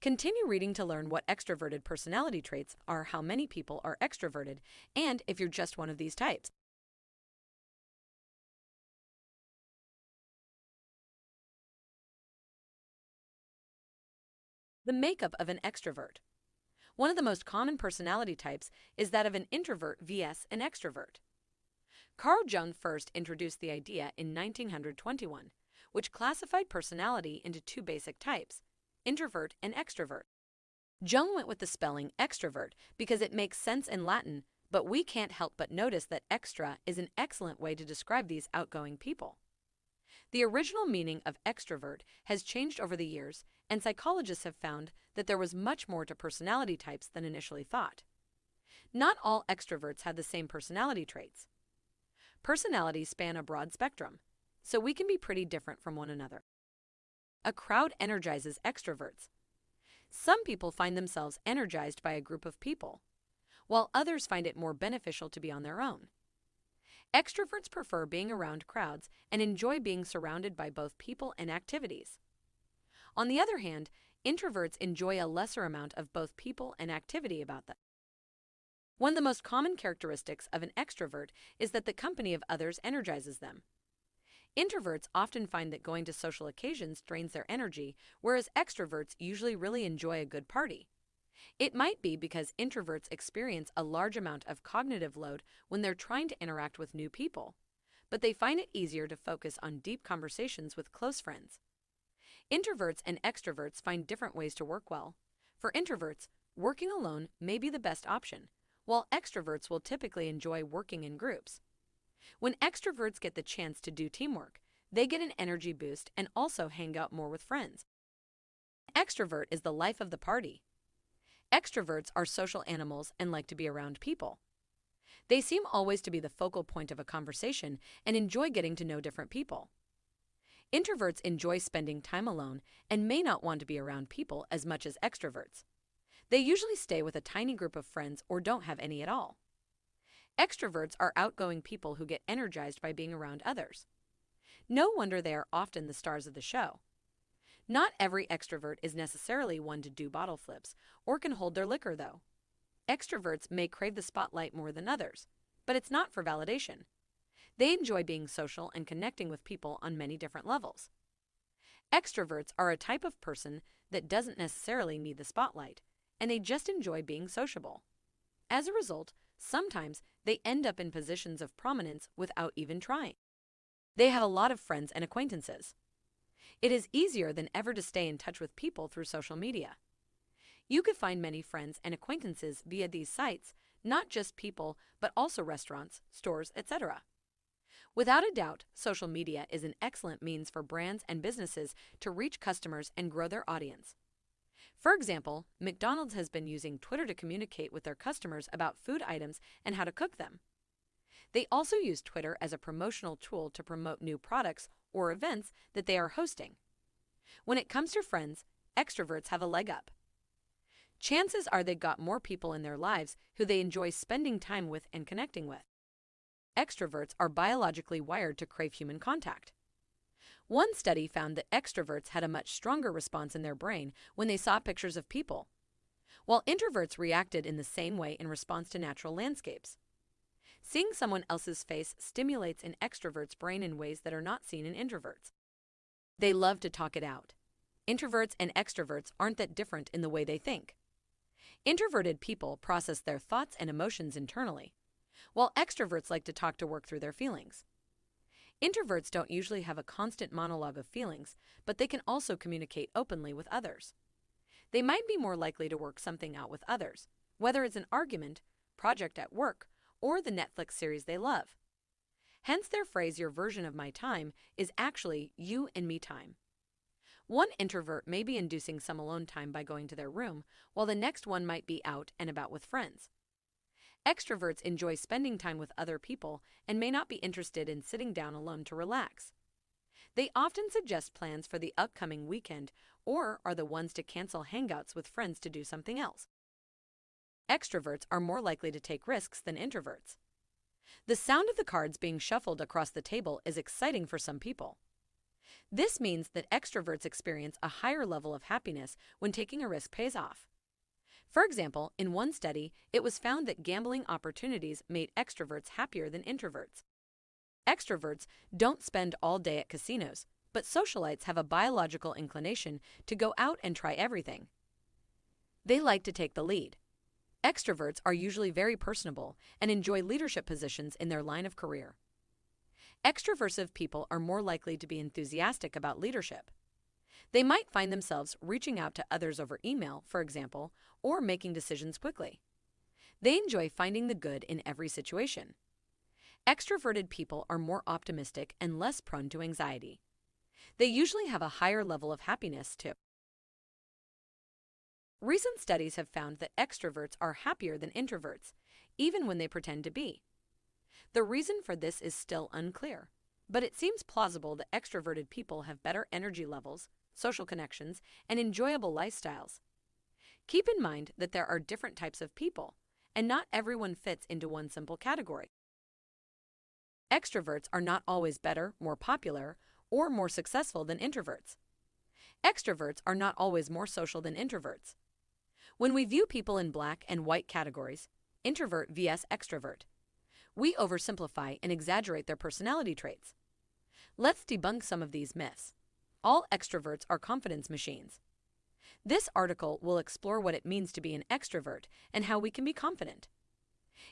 Continue reading to learn what extroverted personality traits are, how many people are extroverted, and if you're just one of these types. The makeup of an extrovert. One of the most common personality types is that of an introvert vs. an extrovert. Carl Jung first introduced the idea in 1921, which classified personality into two basic types, introvert and extrovert. Jung went with the spelling extrovert because it makes sense in Latin, but we can't help but notice that extra is an excellent way to describe these outgoing people. The original meaning of extrovert has changed over the years, and psychologists have found that there was much more to personality types than initially thought. Not all extroverts have the same personality traits. Personalities span a broad spectrum, so we can be pretty different from one another. A crowd energizes extroverts. Some people find themselves energized by a group of people, while others find it more beneficial to be on their own. Extroverts prefer being around crowds and enjoy being surrounded by both people and activities. On the other hand, introverts enjoy a lesser amount of both people and activity about them. One of the most common characteristics of an extrovert is that the company of others energizes them. Introverts often find that going to social occasions drains their energy, whereas extroverts usually really enjoy a good party. It might be because introverts experience a large amount of cognitive load when they're trying to interact with new people, but they find it easier to focus on deep conversations with close friends. Introverts and extroverts find different ways to work well. For introverts, working alone may be the best option, while extroverts will typically enjoy working in groups. When extroverts get the chance to do teamwork, they get an energy boost and also hang out more with friends. Extrovert is the life of the party. Extroverts are social animals and like to be around people. They seem always to be the focal point of a conversation and enjoy getting to know different people. Introverts enjoy spending time alone and may not want to be around people as much as extroverts. They usually stay with a tiny group of friends or don't have any at all. Extroverts are outgoing people who get energized by being around others. No wonder they are often the stars of the show. Not every extrovert is necessarily one to do bottle flips or can hold their liquor, though. Extroverts may crave the spotlight more than others, but it's not for validation. They enjoy being social and connecting with people on many different levels. Extroverts are a type of person that doesn't necessarily need the spotlight, and they just enjoy being sociable. As a result, sometimes they end up in positions of prominence without even trying. They have a lot of friends and acquaintances. It is easier than ever to stay in touch with people through social media. You could find many friends and acquaintances via these sites, not just people, but also restaurants, stores, etc. Without a doubt, social media is an excellent means for brands and businesses to reach customers and grow their audience. For example, McDonald's has been using Twitter to communicate with their customers about food items and how to cook them. They also use Twitter as a promotional tool to promote new products or events that they are hosting. When it comes to friends, extroverts have a leg up. Chances are they've got more people in their lives who they enjoy spending time with and connecting with. Extroverts are biologically wired to crave human contact. One study found that extroverts had a much stronger response in their brain when they saw pictures of people, while introverts reacted in the same way in response to natural landscapes. Seeing someone else's face stimulates an extrovert's brain in ways that are not seen in introverts. They love to talk it out. Introverts and extroverts aren't that different in the way they think. Introverted people process their thoughts and emotions internally, while extroverts like to talk to work through their feelings. Introverts don't usually have a constant monologue of feelings, but they can also communicate openly with others. They might be more likely to work something out with others, whether it's an argument, project at work, or the Netflix series they love. Hence their phrase, "your version of my time," is actually you and me time. One introvert may be inducing some alone time by going to their room, while the next one might be out and about with friends. Extroverts enjoy spending time with other people and may not be interested in sitting down alone to relax. They often suggest plans for the upcoming weekend or are the ones to cancel hangouts with friends to do something else. Extroverts are more likely to take risks than introverts. The sound of the cards being shuffled across the table is exciting for some people. This means that extroverts experience a higher level of happiness when taking a risk pays off. For example, in one study, it was found that gambling opportunities made extroverts happier than introverts. Extroverts don't spend all day at casinos, but socialites have a biological inclination to go out and try everything. They like to take the lead. Extroverts are usually very personable and enjoy leadership positions in their line of career. Extroversive people are more likely to be enthusiastic about leadership. They might find themselves reaching out to others over email, for example, or making decisions quickly. They enjoy finding the good in every situation. Extroverted people are more optimistic and less prone to anxiety. They usually have a higher level of happiness, too. Recent studies have found that extroverts are happier than introverts, even when they pretend to be. The reason for this is still unclear, but it seems plausible that extroverted people have better energy levels, social connections, and enjoyable lifestyles. Keep in mind that there are different types of people, and not everyone fits into one simple category. Extroverts are not always better, more popular, or more successful than introverts. Extroverts are not always more social than introverts. When we view people in black and white categories, introvert vs extrovert, we oversimplify and exaggerate their personality traits. Let's debunk some of these myths. All extroverts are confidence machines. This article will explore what it means to be an extrovert and how we can be confident.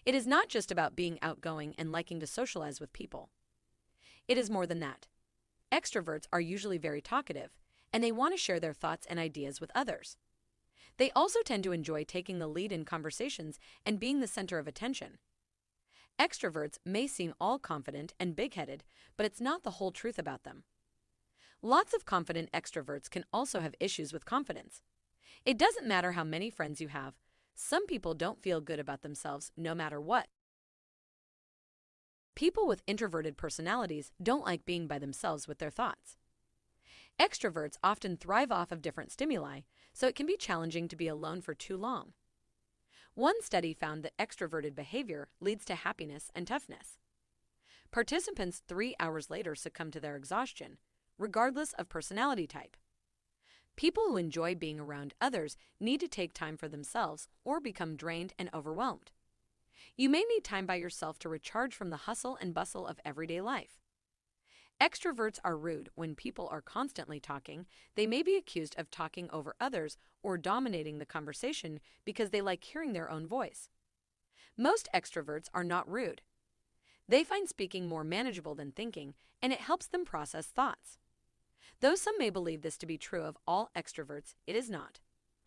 It is not just about being outgoing and liking to socialize with people. It is more than that. Extroverts are usually very talkative, and they want to share their thoughts and ideas with others. They also tend to enjoy taking the lead in conversations and being the center of attention. Extroverts may seem all confident and big-headed, but it's not the whole truth about them. Lots of confident extroverts can also have issues with confidence. It doesn't matter how many friends you have, some people don't feel good about themselves no matter what. People with introverted personalities don't like being by themselves with their thoughts. Extroverts often thrive off of different stimuli, so it can be challenging to be alone for too long. One study found that extroverted behavior leads to happiness and toughness. Participants 3 hours later succumb to their exhaustion, regardless of personality type. People who enjoy being around others need to take time for themselves or become drained and overwhelmed. You may need time by yourself to recharge from the hustle and bustle of everyday life. Extroverts are rude when people are constantly talking. They may be accused of talking over others or dominating the conversation because they like hearing their own voice. Most extroverts are not rude. They find speaking more manageable than thinking, and it helps them process thoughts. Though some may believe this to be true of all extroverts, it is not.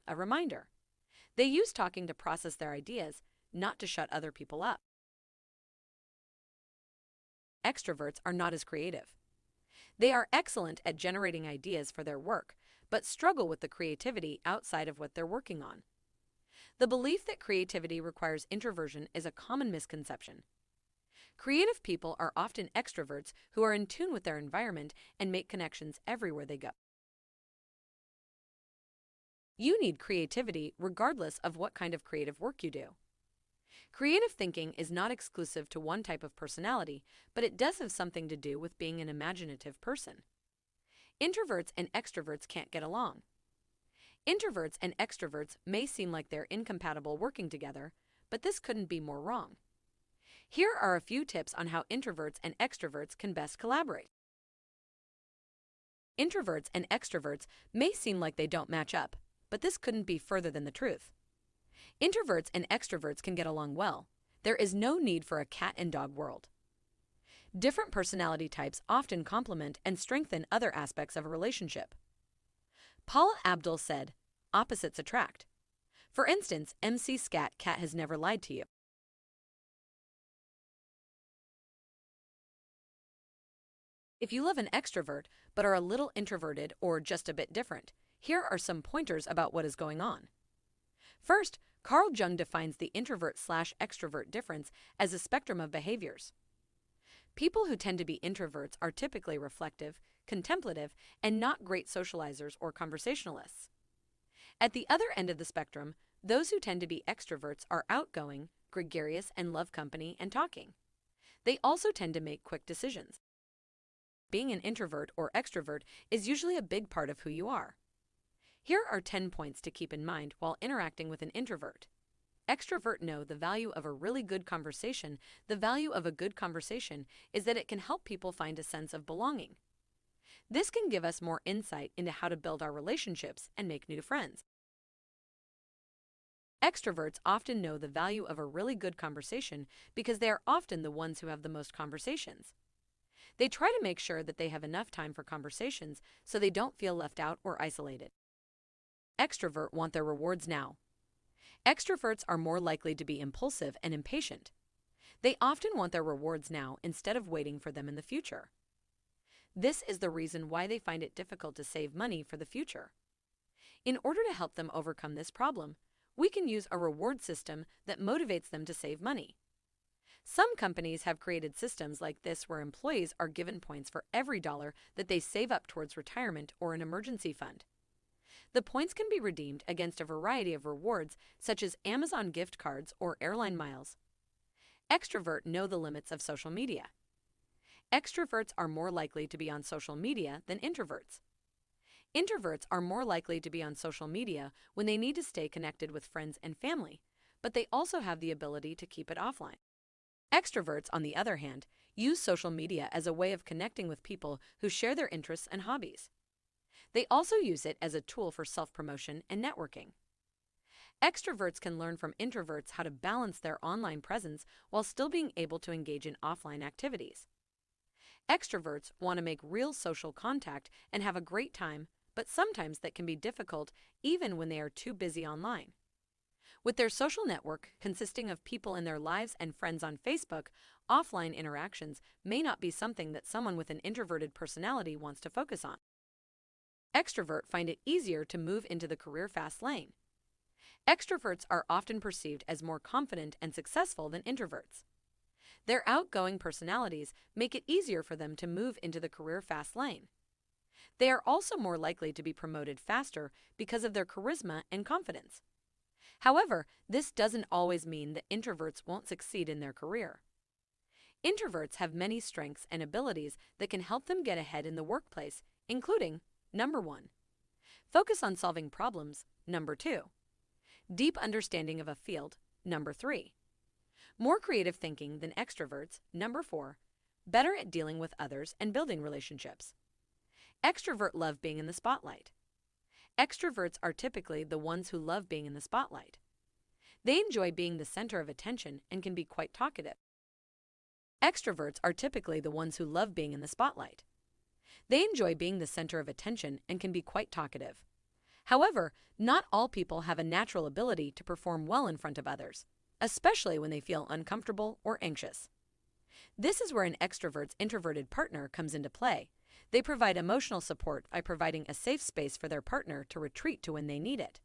A reminder: they use talking to process their ideas, not to shut other people up. Extroverts are not as creative. They are excellent at generating ideas for their work, but struggle with the creativity outside of what they're working on. The belief that creativity requires introversion is a common misconception. Creative people are often extroverts who are in tune with their environment and make connections everywhere they go. You need creativity regardless of what kind of creative work you do. Creative thinking is not exclusive to one type of personality, but it does have something to do with being an imaginative person. Introverts and extroverts can't get along. Introverts and extroverts may seem like they're incompatible working together, but this couldn't be more wrong. Here are a few tips on how introverts and extroverts can best collaborate. Introverts and extroverts may seem like they don't match up, but this couldn't be further than the truth. Introverts and extroverts can get along well. There is no need for a cat and dog world. Different personality types often complement and strengthen other aspects of a relationship. Paula Abdul said, "Opposites attract." For instance, MC Scat Cat has never lied to you. If you love an extrovert but are a little introverted or just a bit different, here are some pointers about what is going on. First, Carl Jung defines the introvert/extrovert difference as a spectrum of behaviors. People who tend to be introverts are typically reflective, contemplative, and not great socializers or conversationalists. At the other end of the spectrum, those who tend to be extroverts are outgoing, gregarious, and love company and talking. They also tend to make quick decisions. Being an introvert or extrovert is usually a big part of who you are. Here are 10 points to keep in mind while interacting with an introvert. Extroverts know the value of a really good conversation. The value of a good conversation is that it can help people find a sense of belonging. This can give us more insight into how to build our relationships and make new friends. Extroverts often know the value of a really good conversation because they are often the ones who have the most conversations. They try to make sure that they have enough time for conversations so they don't feel left out or isolated. Extroverts want their rewards now. Extroverts are more likely to be impulsive and impatient. They often want their rewards now instead of waiting for them in the future. This is the reason why they find it difficult to save money for the future. In order to help them overcome this problem, we can use a reward system that motivates them to save money. Some companies have created systems like this where employees are given points for every dollar that they save up towards retirement or an emergency fund. The points can be redeemed against a variety of rewards such as Amazon gift cards or airline miles. Extroverts know the limits of social media. Extroverts are more likely to be on social media than introverts. Introverts are more likely to be on social media when they need to stay connected with friends and family, but they also have the ability to keep it offline. Extroverts, on the other hand, use social media as a way of connecting with people who share their interests and hobbies. They also use it as a tool for self-promotion and networking. Extroverts can learn from introverts how to balance their online presence while still being able to engage in offline activities. Extroverts want to make real social contact and have a great time, but sometimes that can be difficult even when they are too busy online. With their social network consisting of people in their lives and friends on Facebook, offline interactions may not be something that someone with an introverted personality wants to focus on. Extroverts find it easier to move into the career fast lane. Extroverts are often perceived as more confident and successful than introverts. Their outgoing personalities make it easier for them to move into the career fast lane. They are also more likely to be promoted faster because of their charisma and confidence. However, this doesn't always mean that introverts won't succeed in their career. Introverts have many strengths and abilities that can help them get ahead in the workplace, including: number 1, focus on solving problems; number 2, deep understanding of a field; number 3, more creative thinking than extroverts; number 4, better at dealing with others and building relationships. Extroverts love being in the spotlight. Extroverts are typically the ones who love being in the spotlight. They enjoy being the center of attention and can be quite talkative. Extroverts are typically the ones who love being in the spotlight. They enjoy being the center of attention and can be quite talkative. However, not all people have a natural ability to perform well in front of others, especially when they feel uncomfortable or anxious. This is where an extrovert's introverted partner comes into play. They provide emotional support by providing a safe space for their partner to retreat to when they need it.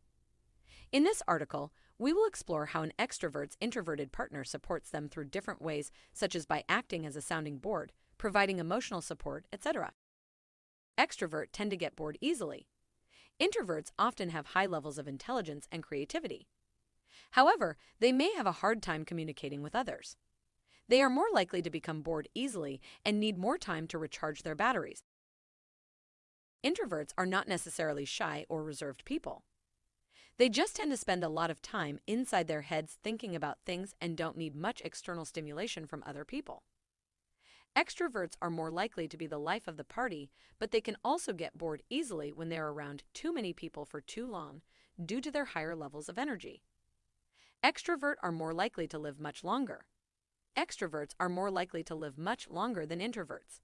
In this article, we will explore how an extrovert's introverted partner supports them through different ways, such as by acting as a sounding board, providing emotional support, etc. Extroverts tend to get bored easily. Introverts often have high levels of intelligence and creativity. However, they may have a hard time communicating with others. They are more likely to become bored easily and need more time to recharge their batteries. Introverts are not necessarily shy or reserved people. They just tend to spend a lot of time inside their heads thinking about things and don't need much external stimulation from other people. Extroverts are more likely to be the life of the party, but they can also get bored easily when they are around too many people for too long due to their higher levels of energy. Extroverts are more likely to live much longer. Extroverts are more likely to live much longer than introverts.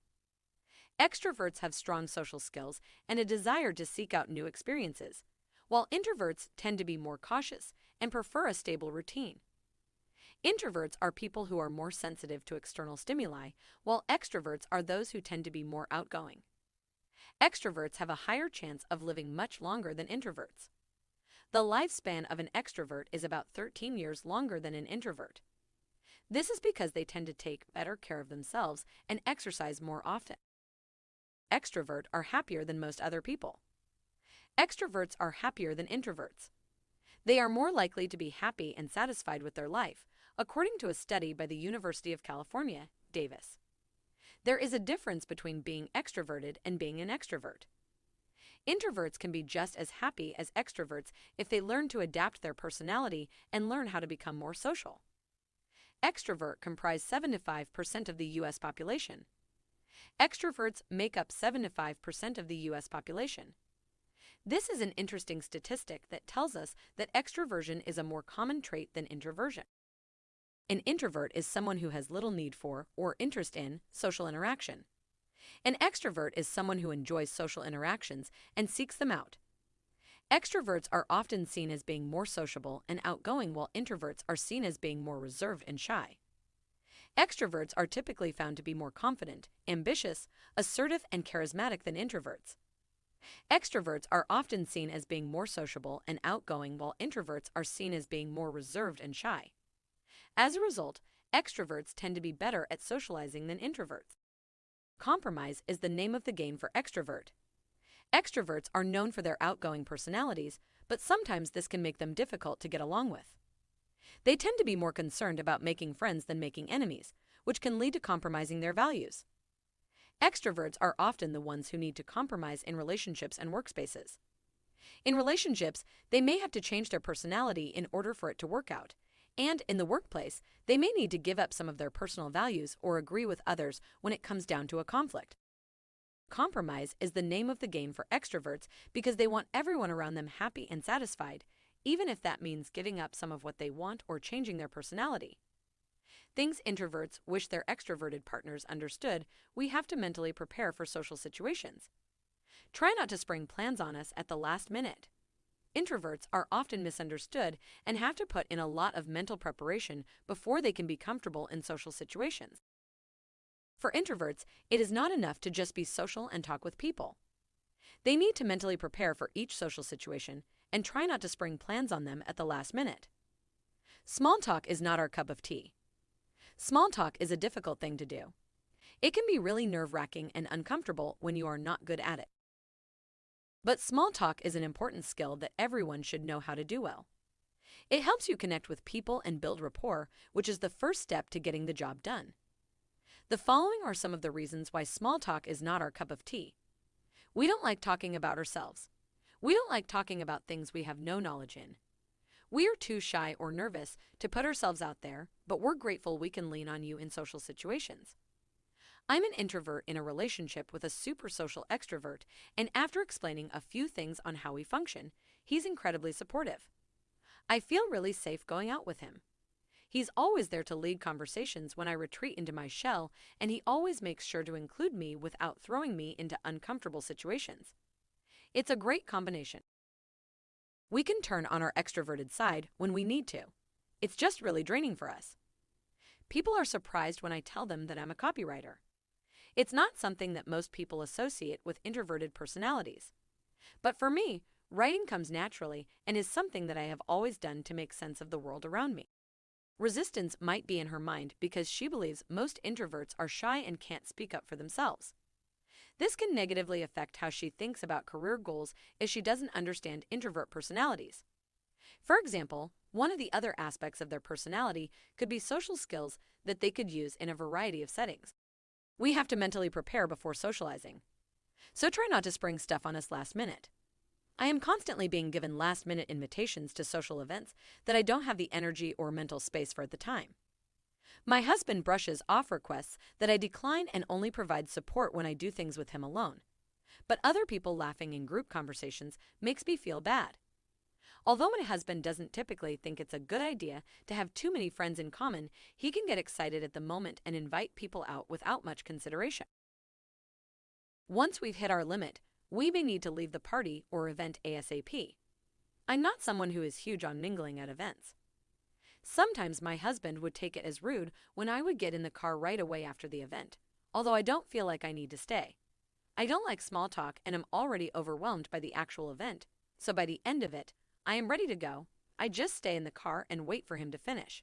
Extroverts have strong social skills and a desire to seek out new experiences, while introverts tend to be more cautious and prefer a stable routine. Introverts are people who are more sensitive to external stimuli, while extroverts are those who tend to be more outgoing. Extroverts have a higher chance of living much longer than introverts. The lifespan of an extrovert is about 13 years longer than an introvert. This is because they tend to take better care of themselves and exercise more often. Extroverts are happier than most other people. Extroverts are happier than introverts. They are more likely to be happy and satisfied with their life, according to a study by the University of California, Davis. There is a difference between being extroverted and being an extrovert. Introverts can be just as happy as extroverts if they learn to adapt their personality and learn how to become more social. Extroverts comprise 75% of the U.S. population. Extroverts make up 75% of the U.S. population. This is an interesting statistic that tells us that extroversion is a more common trait than introversion. An introvert is someone who has little need for or interest in social interaction. An extrovert is someone who enjoys social interactions and seeks them out. Extroverts are often seen as being more sociable and outgoing, while introverts are seen as being more reserved and shy. Extroverts are typically found to be more confident, ambitious, assertive, and charismatic than introverts. Extroverts are often seen as being more sociable and outgoing, while introverts are seen as being more reserved and shy. As a result, extroverts tend to be better at socializing than introverts. Compromise is the name of the game for extrovert. Extroverts are known for their outgoing personalities, but sometimes this can make them difficult to get along with. They tend to be more concerned about making friends than making enemies, which can lead to compromising their values. Extroverts are often the ones who need to compromise in relationships and workspaces. In relationships, they may have to change their personality in order for it to work out. And in the workplace, they may need to give up some of their personal values or agree with others when it comes down to a conflict. Compromise is the name of the game for extroverts because they want everyone around them happy and satisfied, even if that means giving up some of what they want or changing their personality. Things introverts wish their extroverted partners understood: we have to mentally prepare for social situations. Try not to spring plans on us at the last minute. Introverts are often misunderstood and have to put in a lot of mental preparation before they can be comfortable in social situations. For introverts, it is not enough to just be social and talk with people. They need to mentally prepare for each social situation and try not to spring plans on them at the last minute. Small talk is not our cup of tea. Small talk is a difficult thing to do. It can be really nerve-wracking and uncomfortable when you are not good at it. But small talk is an important skill that everyone should know how to do well. It helps you connect with people and build rapport, which is the first step to getting the job done. The following are some of the reasons why small talk is not our cup of tea. We don't like talking about ourselves. We don't like talking about things we have no knowledge in. We are too shy or nervous to put ourselves out there, but we're grateful we can lean on you in social situations. I'm an introvert in a relationship with a super social extrovert, and after explaining a few things on how we function, he's incredibly supportive. I feel really safe going out with him. He's always there to lead conversations when I retreat into my shell, and he always makes sure to include me without throwing me into uncomfortable situations. It's a great combination. We can turn on our extroverted side when we need to. It's just really draining for us. People are surprised when I tell them that I'm a copywriter. It's not something that most people associate with introverted personalities. But for me, writing comes naturally and is something that I have always done to make sense of the world around me. Resistance might be in her mind because she believes most introverts are shy and can't speak up for themselves. This can negatively affect how she thinks about career goals if she doesn't understand introvert personalities. For example, one of the other aspects of their personality could be social skills that they could use in a variety of settings. We have to mentally prepare before socializing. So try not to spring stuff on us last minute. I am constantly being given last-minute invitations to social events that I don't have the energy or mental space for at the time. My husband brushes off requests that I decline and only provide support when I do things with him alone. But other people laughing in group conversations makes me feel bad. Although my husband doesn't typically think it's a good idea to have too many friends in common, he can get excited at the moment and invite people out without much consideration. Once we've hit our limit, we may need to leave the party or event ASAP. I'm not someone who is huge on mingling at events. Sometimes my husband would take it as rude when I would get in the car right away after the event, although I don't feel like I need to stay. I don't like small talk and am already overwhelmed by the actual event, so by the end of it, I am ready to go. I just stay in the car and wait for him to finish.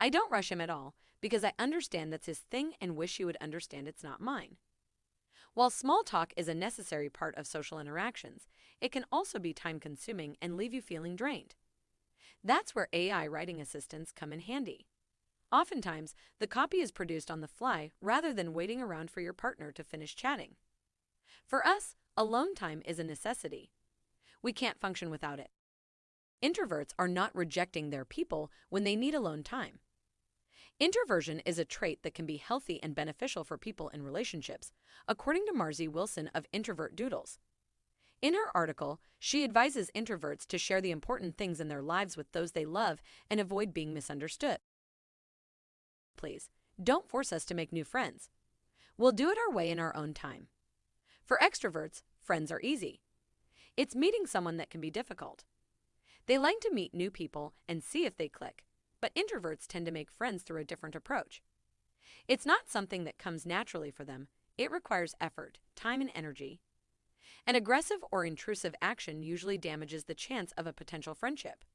I don't rush him at all because I understand that's his thing and wish he would understand it's not mine. While small talk is a necessary part of social interactions, it can also be time-consuming and leave you feeling drained. That's where AI writing assistants come in handy. Oftentimes, the copy is produced on the fly rather than waiting around for your partner to finish chatting. For us, alone time is a necessity. We can't function without it. Introverts are not rejecting their people when they need alone time. Introversion is a trait that can be healthy and beneficial for people in relationships, according to Marzi Wilson of Introvert Doodles. In her article, she advises introverts to share the important things in their lives with those they love and avoid being misunderstood. Please, don't force us to make new friends. We'll do it our way in our own time. For extroverts, friends are easy. It's meeting someone that can be difficult. They like to meet new people and see if they click, but introverts tend to make friends through a different approach. It's not something that comes naturally for them. It requires effort, time, and energy. An aggressive or intrusive action usually damages the chance of a potential friendship.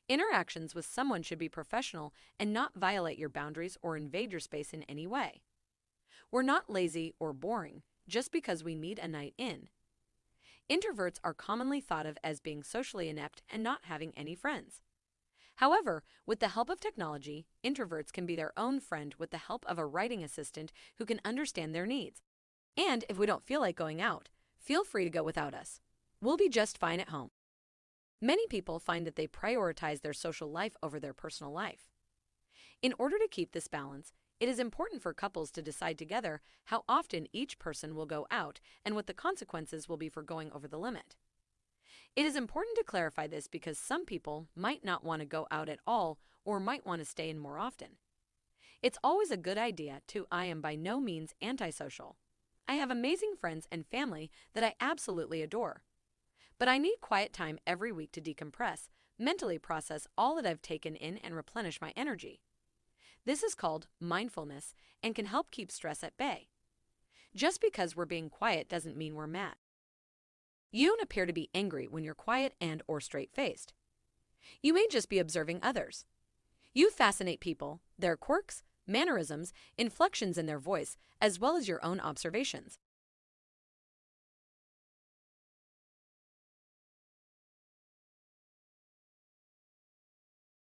Interactions with someone should be professional and not violate your boundaries or invade your space in any way. We're not lazy or boring just because we need a night in. Introverts are commonly thought of as being socially inept and not having any friends. However, with the help of technology, introverts can be their own friend with the help of a writing assistant who can understand their needs. And if we don't feel like going out, feel free to go without us. We'll be just fine at home. Many people find that they prioritize their social life over their personal life. In order to keep this balance, it is important for couples to decide together how often each person will go out and what the consequences will be for going over the limit. It is important to clarify this because some people might not want to go out at all or might want to stay in more often. It's always a good idea to I am by no means antisocial. I have amazing friends and family that I absolutely adore. But I need quiet time every week to decompress, mentally process all that I've taken in and replenish my energy. This is called mindfulness and can help keep stress at bay. Just because we're being quiet doesn't mean we're mad. You don't appear to be angry when you're quiet and/or straight-faced. You may just be observing others. You fascinate people, their quirks, mannerisms, inflections in their voice, as well as your own observations.